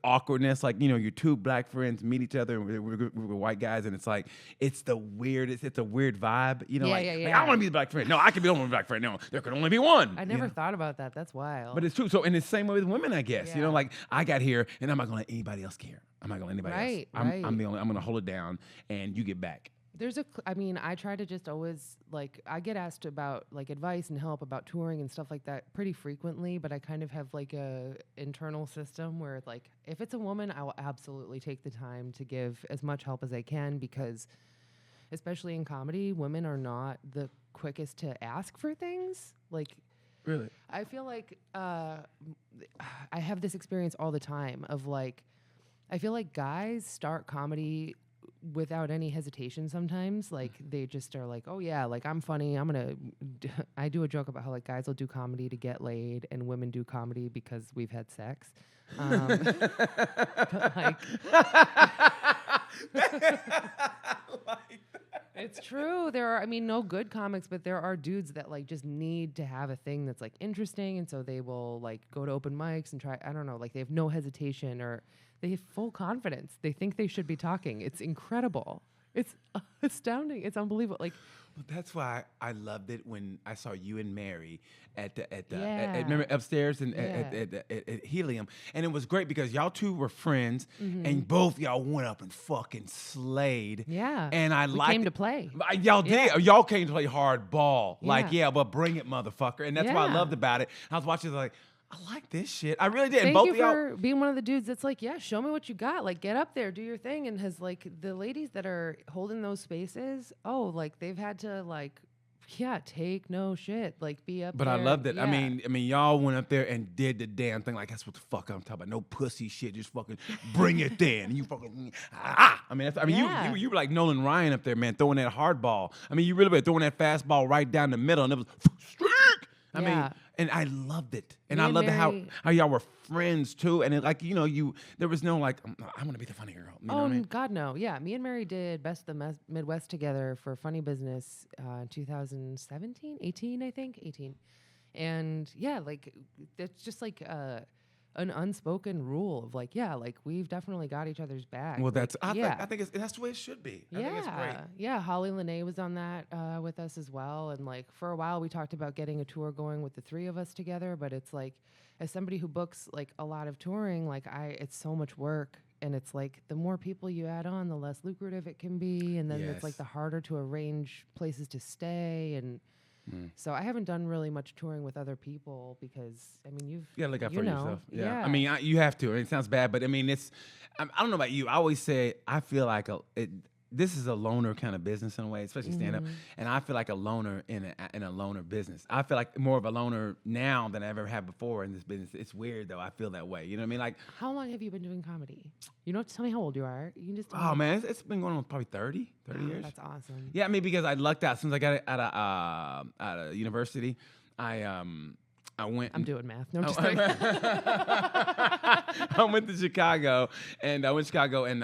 awkwardness. Like, you know, your two black friends meet each other, and we're white guys, and it's like it's the weirdest. It's a weird vibe, you know. Yeah, like, yeah, like, yeah. I want to be the black friend. No, I can be the only black friend. No, there can only be one. I never thought about that. That's wild. But it's true. So, in the same way with women, I guess, you know, Yeah. like I got here, and I'm not gonna let anybody else care. I'm not gonna let anybody else. Right. I'm gonna hold it down, and you get back. I mean, I try to just always, like, I get asked about, like, advice and help about touring and stuff like that pretty frequently, but I kind of have, like, a internal system where, like, if it's a woman, I will absolutely take the time to give as much help as I can, because especially in comedy, women are not the quickest to ask for things. Like, Really? I feel like I have this experience all the time of, like, I feel like guys start comedy without any hesitation sometimes. Like, they just are like, oh yeah, like I'm funny, I do a joke about how like guys will do comedy to get laid and women do comedy because we've had sex. But, like, it's true. There are, I mean, no good comics, but there are dudes that like just need to have a thing that's like interesting, and so they will like go to open mics and try, I don't know, like they have no hesitation, or they have full confidence. They think they should be talking. It's incredible. It's astounding. It's unbelievable. Like, Well, that's why I loved it when I saw you and Mary at Yeah. remember upstairs and Yeah. at Helium, and it was great because y'all two were friends, Mm-hmm. and both y'all went up and fucking slayed. yeah. And I we liked came it. to play. Y'all did. Yeah. Y'all came to play hard ball. Like, Yeah. yeah, but bring it, motherfucker. And that's what I Yeah. loved about it. I was watching like, I like this shit. I really did. And Thank both you of y'all. for being one of the dudes that's like, yeah, show me what you got. Like, get up there, do your thing. And has like the ladies that are holding those spaces, oh, like they've had to like, yeah, take no shit. Like, be up But there. I loved it. Yeah. I mean, y'all went up there and did the damn thing. Like, that's what the fuck I'm talking about. No pussy shit. Just fucking bring it then. You fucking I mean, Yeah. you were like Nolan Ryan up there, man, throwing that hard ball. I mean, you really were throwing that fastball right down the middle, and it was streak. I mean, Yeah. and I loved it. And Me I and loved Mary- how y'all were friends too. And it, like, you know, there was no like, I'm gonna be the funny girl. You know Oh, what I mean? God, no. Yeah, me and Mary did Best of the Midwest together for Funny Business in 2017, 18, I think, 18. And yeah, like, it's just like an unspoken rule of like, yeah, like we've definitely got each other's back. Well, Like, I think that's the way it should be. I think it's great. Yeah, Holly Lene was on that with us as well. And like for a while we talked about getting a tour going with the three of us together, but it's like, as somebody who books like a lot of touring, like it's so much work, and it's like the more people you add on, the less lucrative it can be, and then it's like Yes. the harder to arrange places to stay. And so I haven't done really much touring with other people because I mean You gotta look out you for know, yourself. Yeah. yeah. I mean, you have to. It sounds bad, but I mean, I don't know about you. I always say I feel like this is a loner kind of business in a way, especially stand up. And I feel like a loner in a loner business. I feel like more of a loner now than I ever have before in this business. It's weird though. I feel that way. You know what I mean? Like, How long have you been doing comedy? You don't have to tell me how old you are. You can just tell oh me. man, it's been going on probably 30 Wow, years. That's awesome. Yeah, I mean, because I lucked out. As soon as I got out of university, I went. I'm doing math. No, I'm just Oh, kidding. I went to Chicago, and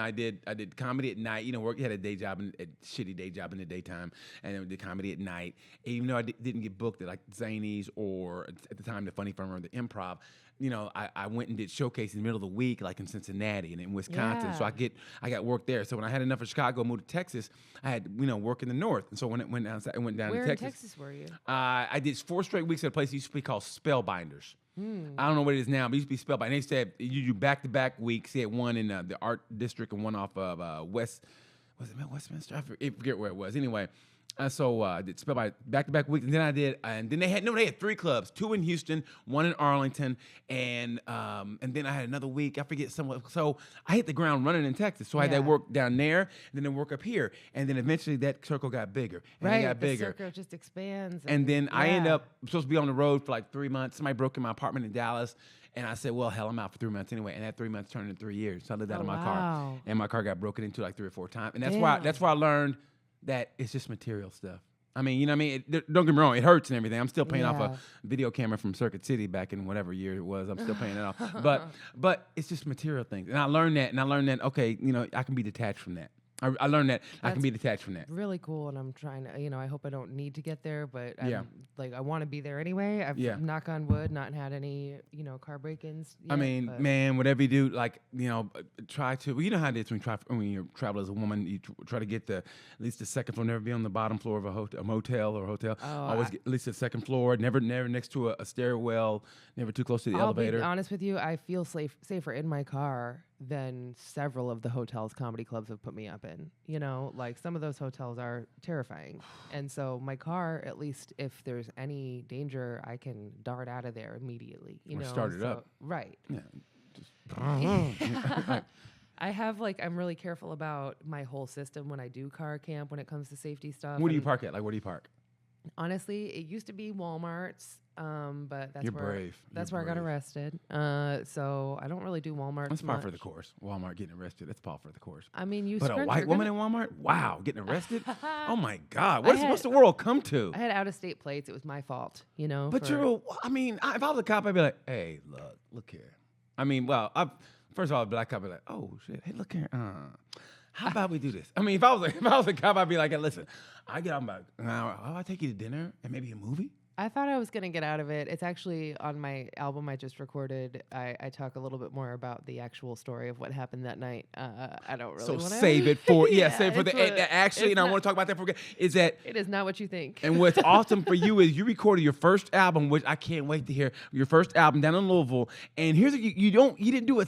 I did comedy at night. You know, had a day job, a shitty day job in the daytime, and then did comedy at night. Even though I didn't get booked at like Zanies or at the time the Funny Farm or the Improv, I went and did showcase in the middle of the week, like in Cincinnati and in Wisconsin. So Yeah. I got work there. So when I had enough of Chicago, moved to Texas, I had, work in the north. And so when it went down, I went down Where to in Texas. Texas were you? I did 4 straight weeks at a place that used to be called Spellbinders. I don't know what it is now, but it used to be Spellbinders. And they said you do back-to-back weeks. They had one in the Art District and one off of Westminster? I forget where it was. Anyway, so I did Spellbind back-to-back weeks, and then they had 3 clubs, 2 in Houston, 1 in Arlington, and then I had another week, I forget somewhere. So I hit the ground running in Texas. So I had that Yeah. work down there, and then the work up here, and then eventually that circle got bigger, and Right, it got the bigger. circle just expands. And then I ended yeah. up supposed to be on the road for like 3 months. Somebody broke in my apartment in Dallas. And I said, well, hell, I'm out for 3 months anyway. And that 3 months turned into 3 years. So I lived out Oh, of my car. wow. And my car got broken into like 3 or 4 times. And Damn. that's why I learned that it's just material stuff. I mean, you know what I mean? Don't get me wrong, it hurts and everything. I'm still paying off Yeah. a video camera from Circuit City back in whatever year it was. I'm still paying it off. But it's just material things. And I learned that, okay, I can be detached from that. I learned that I can That's be detached from that. Really cool, and I'm trying to, I hope I don't need to get there, but Yeah. I want to be there anyway. Yeah. Knock on wood, not had any, car break-ins I yet, mean, but man, whatever you do, try to. Well, you know how it is when you travel as a woman. You try to get at least the second floor. Never be on the bottom floor of a motel or a hotel. Oh, Always get at least the second floor. Never next to a stairwell. Never too close to the I'll elevator. be honest with you, I feel safer in my car than several of the hotels comedy clubs have put me up in. Like some of those hotels are terrifying. And so my car, at least if there's any danger, I can dart out of there immediately. Or start it up. Right. Yeah. Just I have I'm really careful about my whole system when I do car camp when it comes to safety stuff. Where do you And park at? Like, where do you park? honestly, it used to be Walmart's, but that's You're where brave. that's You're where I got brave. arrested. So I don't really do Walmart. That's par for much. the course. Walmart getting arrested. That's par for the course. I mean, you. But a scrunch- white you're woman gonna- in Walmart? Wow, getting arrested? Oh my God. I What's had- the world come to? I had out-of-state plates. It was my fault, But if I was a cop, I'd be like, hey, look here. I mean, well, first of all, a black cop would be like, oh shit, hey, look here. How about we do this? I mean, if I was a cop, I'd be like, hey, listen, I get out about an hour. I'll take you to dinner and maybe a movie. I thought I was gonna get out of it. It's actually on my album I just recorded. I talk a little bit more about the actual story of what happened that night. I don't really So want to save it for save it for it's the actually, and I want to talk about that for is that. It is not what you think. And what's awesome for you is you recorded your first album, which I can't wait to hear. Your first album down in Louisville, and here's you didn't do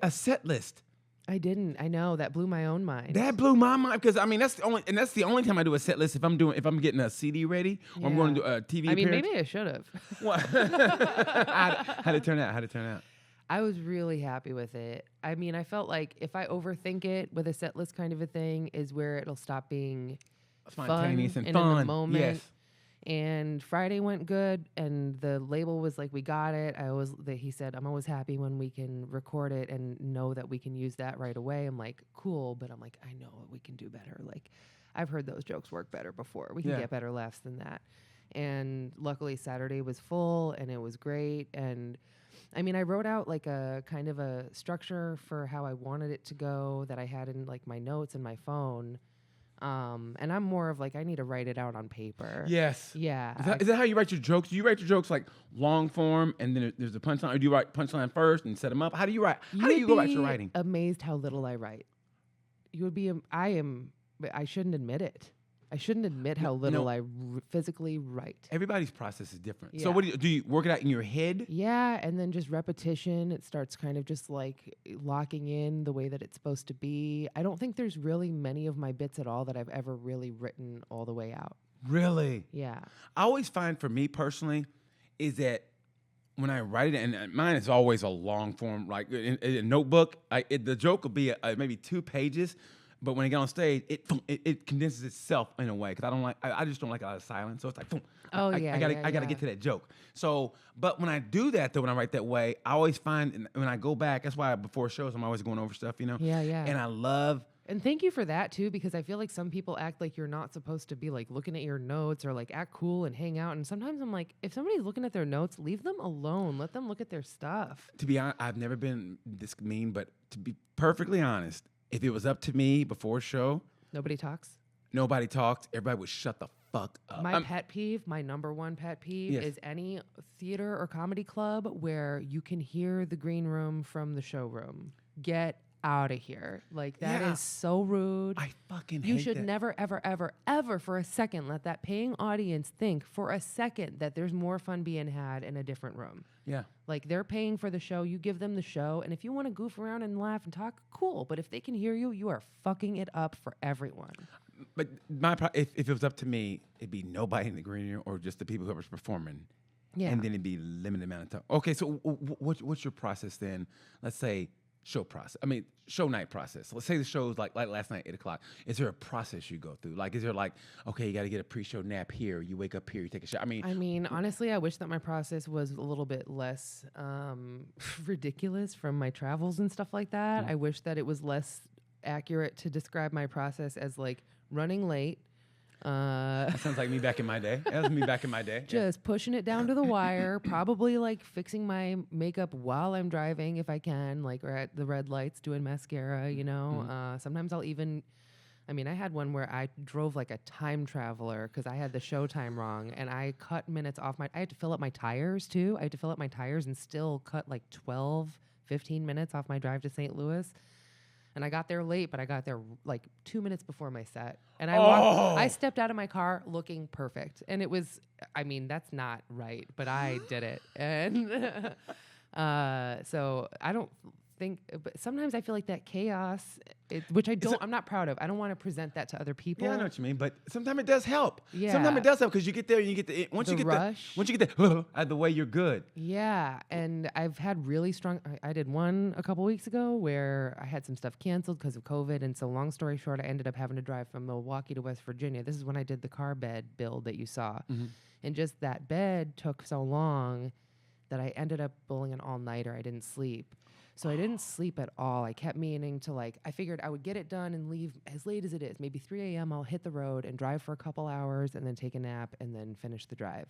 a set list. I didn't. I know that blew my own mind. That blew my mind because I mean that's the only time I do a set list if I'm getting a CD ready or I'm going to do a TV. I mean, appearance. maybe I should have. What? How'd it turn out? How'd it turn out? I was really happy with it. I mean, I felt like if I overthink it with a set list kind of a thing is where it'll stop being Spontaneous fun and in fun. the moment. Yes. And Friday went good, and the label was like, "We got it." He said, "I'm always happy when we can record it and know that we can use that right away." I'm like, "Cool," but I'm like, "I know we can do better." Like, I've heard those jokes work better before. We can Yeah. get better laughs than that. And luckily, Saturday was full, and it was great. And I mean, I wrote out like a kind of a structure for how I wanted it to go that I had in like my notes and my phone. And I'm more of like, I need to write it out on paper. Yes. Yeah. Is that how you write your jokes? Do you write your jokes like long form and then there's a punchline, or do you write punchline first and set them up? How do you write? How do you go about your writing? Amazed how little I write. You would be. I shouldn't admit it. I shouldn't admit how little I physically write. Everybody's process is different. So Yeah. what do you work it out in your head? Yeah, and then just repetition. It starts kind of just like locking in the way that it's supposed to be. I don't think there's really many of my bits at all that I've ever really written all the way out. Really? Yeah. I always find for me personally is that when I write it, and mine is always a long form, like in a notebook, the joke will be maybe 2 pages, but when I get on stage, it condenses itself in a way because I just don't like a lot of silence. So it's like, boom, Oh, I yeah, gotta yeah. get to that joke. So, but when I do that though, when I write that way, I always find and when I go back, that's why before shows I'm always going over stuff, Yeah, yeah. And I love. And thank you for that too, because I feel like some people act like you're not supposed to be like looking at your notes or like act cool and hang out. And sometimes I'm like, if somebody's looking at their notes, leave them alone. Let them look at their stuff. To be honest, I've never been this mean, but to be perfectly honest, if it was up to me before a show, Nobody talks. nobody talked. Everybody would shut the fuck up. My pet peeve, my number one pet peeve Yes. is any theater or comedy club where you can hear the green room from the showroom. Get out of here. Like, that Yeah. is so rude. I fucking hate You should that. never, ever, ever, ever for a second let that paying audience think for a second that there's more fun being had in a different room. Yeah. Like, they're paying for the show. You give them the show. And if you want to goof around and laugh and talk, cool. But if they can hear you, you are fucking it up for everyone. But if it was up to me, it'd be nobody in the green room or just the people who was performing. Yeah. And then it'd be limited amount of time. Okay, so what's your process then? Let's say show night process. Let's say the show's like last night, 8 o'clock. Is there a process you go through? Like, is there like, okay, you got to get a pre-show nap here. You wake up here, you take a shower. I mean, Honestly, I wish that my process was a little bit less ridiculous from my travels and stuff like that. I wish that it was less accurate to describe my process as like running late. that sounds like me back in my day. That was me back in my day. Just pushing it down to the wire, probably like fixing my makeup while I'm driving if I can, like, or at the red lights doing mascara, you know. Sometimes I'll even, I had one where I drove like a time traveler because I had the show time wrong and I cut minutes off I had to fill up my tires too. I had to fill up my tires and still cut like 12, 15 minutes off my drive to St. Louis. And I got there late, but I got there like 2 minutes before my set. And I stepped out of my car looking perfect. And it was, that's not right, but I did it. And so I don't think, but sometimes I feel like that chaos, which I'm not proud of. I don't want to present that to other people. Yeah, I know what you mean, but sometimes it does help. Yeah. Sometimes it does help because you get there and you get the once The you get rush. once you get the out of the way, you're good. Yeah, and I've had really strong. I did one a couple weeks ago where I had some stuff canceled because of COVID, and so long story short, I ended up having to drive from Milwaukee to West Virginia. This is when I did the car bed build that you saw, and just that bed took so long that I ended up pulling an all-nighter. I didn't sleep. So I didn't sleep at all. I kept meaning to I figured I would get it done and leave as late as it is. Maybe 3 a.m. I'll hit the road and drive for a couple hours and then take a nap and then finish the drive.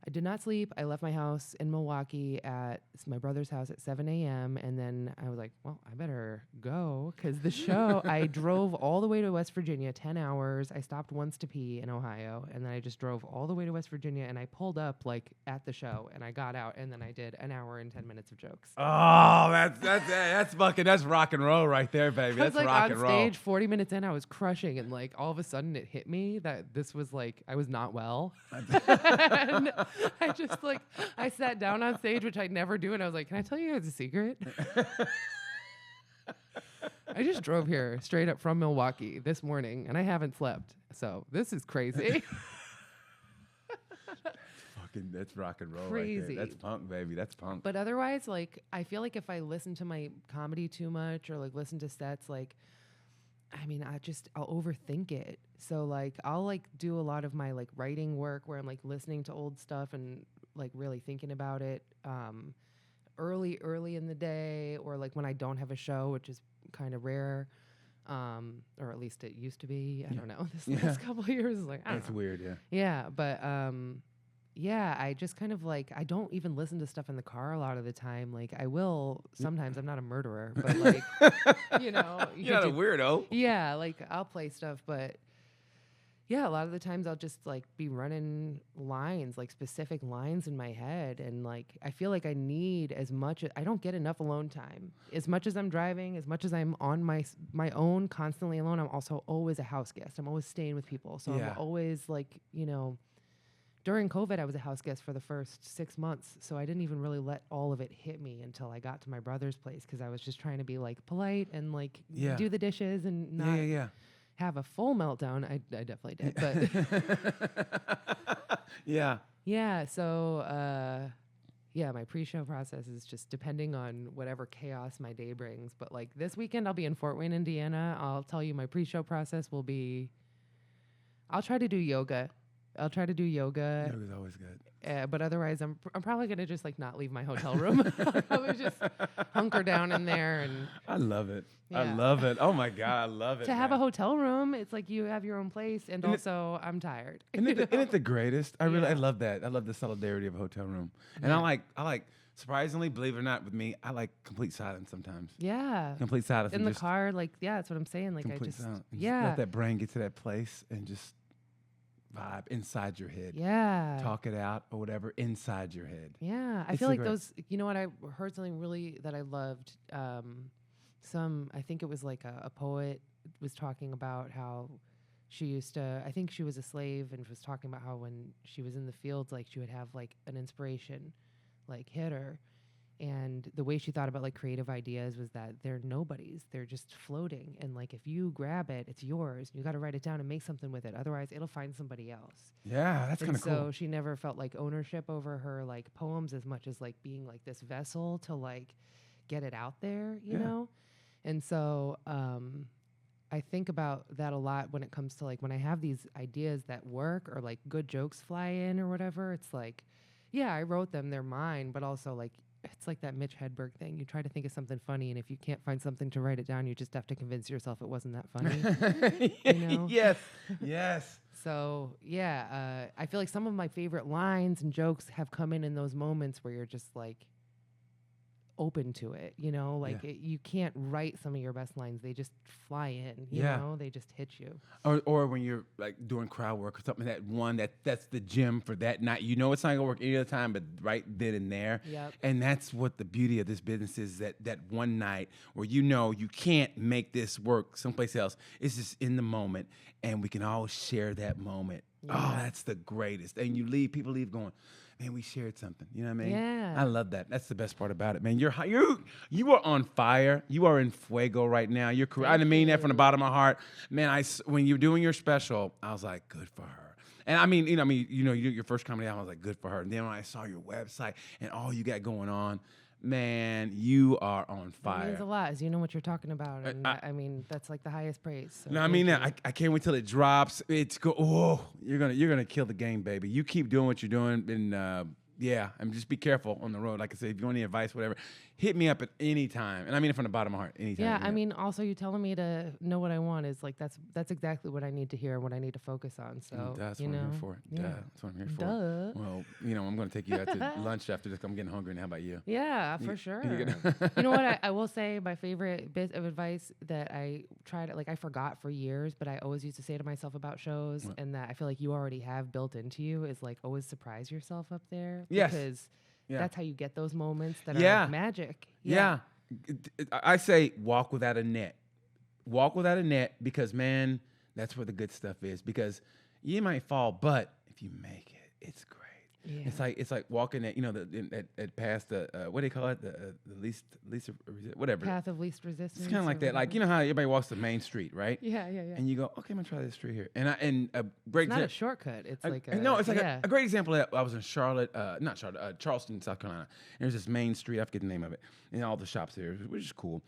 I did not sleep. I left my house in Milwaukee at my brother's house at 7 a.m. And then I was like, well, I better go because the show, I drove all the way to West Virginia, 10 hours. I stopped once to pee in Ohio. And then I just drove all the way to West Virginia and I pulled up at the show and I got out and then I did an hour and 10 minutes of jokes. Oh, that's rock and roll right there, baby. I was That's rock on and roll. stage 40 minutes in, I was crushing and all of a sudden it hit me that this was I was not well. And I just I sat down on stage, which I never do, and I was like, can I tell you guys a secret? I just drove here straight up from Milwaukee this morning, and I haven't slept. So this is crazy. That's rock and roll Crazy. right there. That's punk, baby. That's punk. But otherwise, I feel like if I listen to my comedy too much or listen to sets, I'll overthink it. So I'll do a lot of my writing work where I'm listening to old stuff and really thinking about it early in the day or when I don't have a show, which is kind of rare. Or at least it used to be. I don't know. This last couple of years is I don't know. It's weird, yeah. Yeah, but yeah, I just kind of I don't even listen to stuff in the car a lot of the time. I will sometimes. I'm not a murderer, but you know, You're not a weirdo. Yeah, I'll play stuff, but yeah, a lot of the times I'll just be running lines, specific lines in my head, and I feel like I need I don't get enough alone time. As much as I'm driving, as much as I'm on my own, constantly alone, I'm also always a house guest. I'm always staying with people, so I'm always during COVID, I was a house guest for the first 6 months, so I didn't even really let all of it hit me until I got to my brother's place because I was just trying to be polite and do the dishes and not have a full meltdown. I definitely did, but yeah. So my pre-show process is just depending on whatever chaos my day brings. But this weekend, I'll be in Fort Wayne, Indiana. I'll tell you, my pre-show process will be. I'll try to do yoga. Yoga's always good. But otherwise, I'm probably gonna just not leave my hotel room. I'll probably just hunker down in there and. I love it. Yeah. I love it. Oh my God, I love it. To have a hotel room, it's you have your own place, and also I'm tired. Isn't it the greatest? I love that. I love the solidarity of a hotel room, and I like. Surprisingly, believe it or not, with me, I like complete silence sometimes. Yeah. Complete silence in the car, that's what I'm saying. I just let that brain get to that place and just. vibe inside your head. Yeah. Talk it out or whatever inside your head. Yeah. I It's feel so like great. those, you know what, I heard something really that I loved. I think it was like a poet was talking about how she used to, I think she was a slave and was talking about how when she was in the fields, like she would have like an inspiration like hit her. And the way she thought about like creative ideas was that they're nobodies. They're just floating. And like if you grab it, it's yours. You got to write it down and make something with it. Otherwise, it'll find somebody else. Yeah, that's kind And of cool. so she never felt like ownership over her like poems as much as like being like this vessel to like get it out there, you Yeah. know? And so I think about that a lot when it comes to like when I have these ideas that work or like good jokes fly in or whatever. It's like, yeah, I wrote them, they're mine, but also like it's like that Mitch Hedberg thing. You try to think of something funny, and if you can't find something to write it down, you just have to convince yourself it wasn't that funny. You know? Yes. Yes. So yeah, I feel like some of my favorite lines and jokes have come in those moments where you're just like open to it, you know, like you can't write some of your best lines. They just fly in, you know, they just hit you. Or when you're like doing crowd work or something, that's the gym for that night. You know it's not gonna work any other time, but right then and there. Yep. And that's what the beauty of this business is, that one night where you know you can't make this work someplace else. It's just in the moment, and we can all share that moment. Yeah. Oh, that's the greatest. And people leave going, man, we shared something. You know what I mean? Yeah. I love that. That's the best part about it, man. You are on fire. You are in fuego right now. I didn't mean that from the bottom of my heart, man. When you're doing your special, I was like, good for her. And I mean, you did your first comedy album, I was like, good for her. And then when I saw your website and all you got going on, man, you are on It fire. means a lot, as you know what you're talking about, and I mean that's like the highest praise. So No, I mean that. I can't wait till it drops. You're gonna kill the game, baby. You keep doing what you're doing, and and just be careful on the road. Like I said, if you want any advice, whatever, hit me up at any time. And I mean it from the bottom of my heart, anytime. Yeah, I mean, also you telling me to know what I want is like that's exactly what I need to hear, what I need to focus on. So That's you what know, I'm here for. yeah. That's what I'm here for. Duh. Well, I'm gonna take you out to lunch after this. I'm getting hungry. And how about you? Yeah, for sure. you You know what? I will say my favorite bit of advice that I tried, like I forgot for years, but I always used to say to myself about shows, and that I feel like you already have built into you is like always surprise yourself up there. Yes. Because Yeah. that's how you get those moments that Yeah. are magic. Yeah. I say walk without a net. Walk without a net, because, man, that's where the good stuff is. Because you might fall, but if you make it, it's great. Yeah. It's like walking at past the what do they call it, the least whatever. Path of least resistance. It's kind of like or that. Like whatever. you know how everybody walks the main street, right? Yeah. And you go, okay, I'm gonna try this street here. And a great It's not a example. shortcut. It's like It's like yeah. a great example of that. I was in Charleston, South Carolina. And there's this main street, I forget the name of it, and all the shops there, which is cool.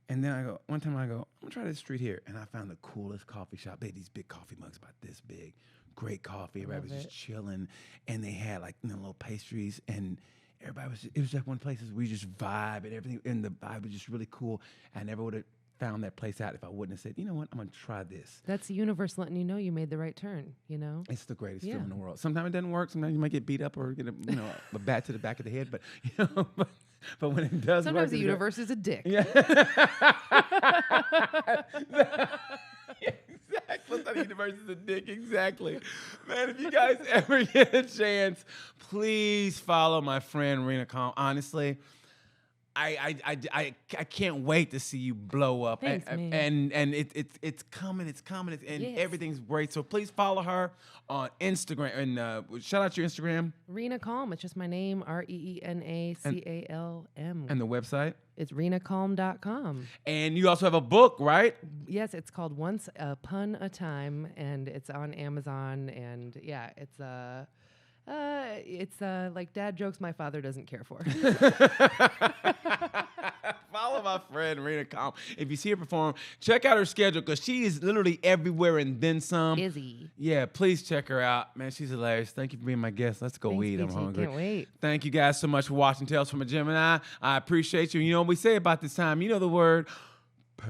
And then one time I go, I'm gonna try this street here. And I found the coolest coffee shop. They had these big coffee mugs about this big, great coffee. Everybody was just chilling. And they had like little pastries, and it was like one place where we just vibe and everything. And the vibe was just really cool. I never would have found that place out if I wouldn't have said, you know what, I'm gonna try this. That's the universe letting you know you made the right turn, you know? It's the greatest Yeah. feeling in the world. Sometimes it doesn't work. Sometimes you might get beat up or get a bat to the back of the head. But but when it does work, Sometimes the universe is a dick. Yeah. Exactly. Sometimes the universe is a dick. Exactly. Man, if you guys ever get a chance, please follow my friend Reena Calm. Honestly, I can't wait to see you blow up. Thanks, man. And it's coming, and Yes. everything's great. So please follow her on Instagram, and shout out your Instagram Reena Calm. It's just my name, ReenaCalm. and the website. It's ReenaCalm.com. And you also have a book, right? Yes, it's called Once Upon a Time, and it's on Amazon. And yeah, it's like dad jokes my father doesn't care for. Follow my friend Reena Calm. If you see her perform, check out her schedule, because she is literally everywhere and then some. Izzy. Yeah, please check her out. Man, she's hilarious. Thank you for being my guest. Let's go Thanks, weed. I'm BT. hungry. Can't wait. Thank you guys so much for watching Tales from a Gemini. I appreciate you. You know what we say about this time? You know the word. Peace.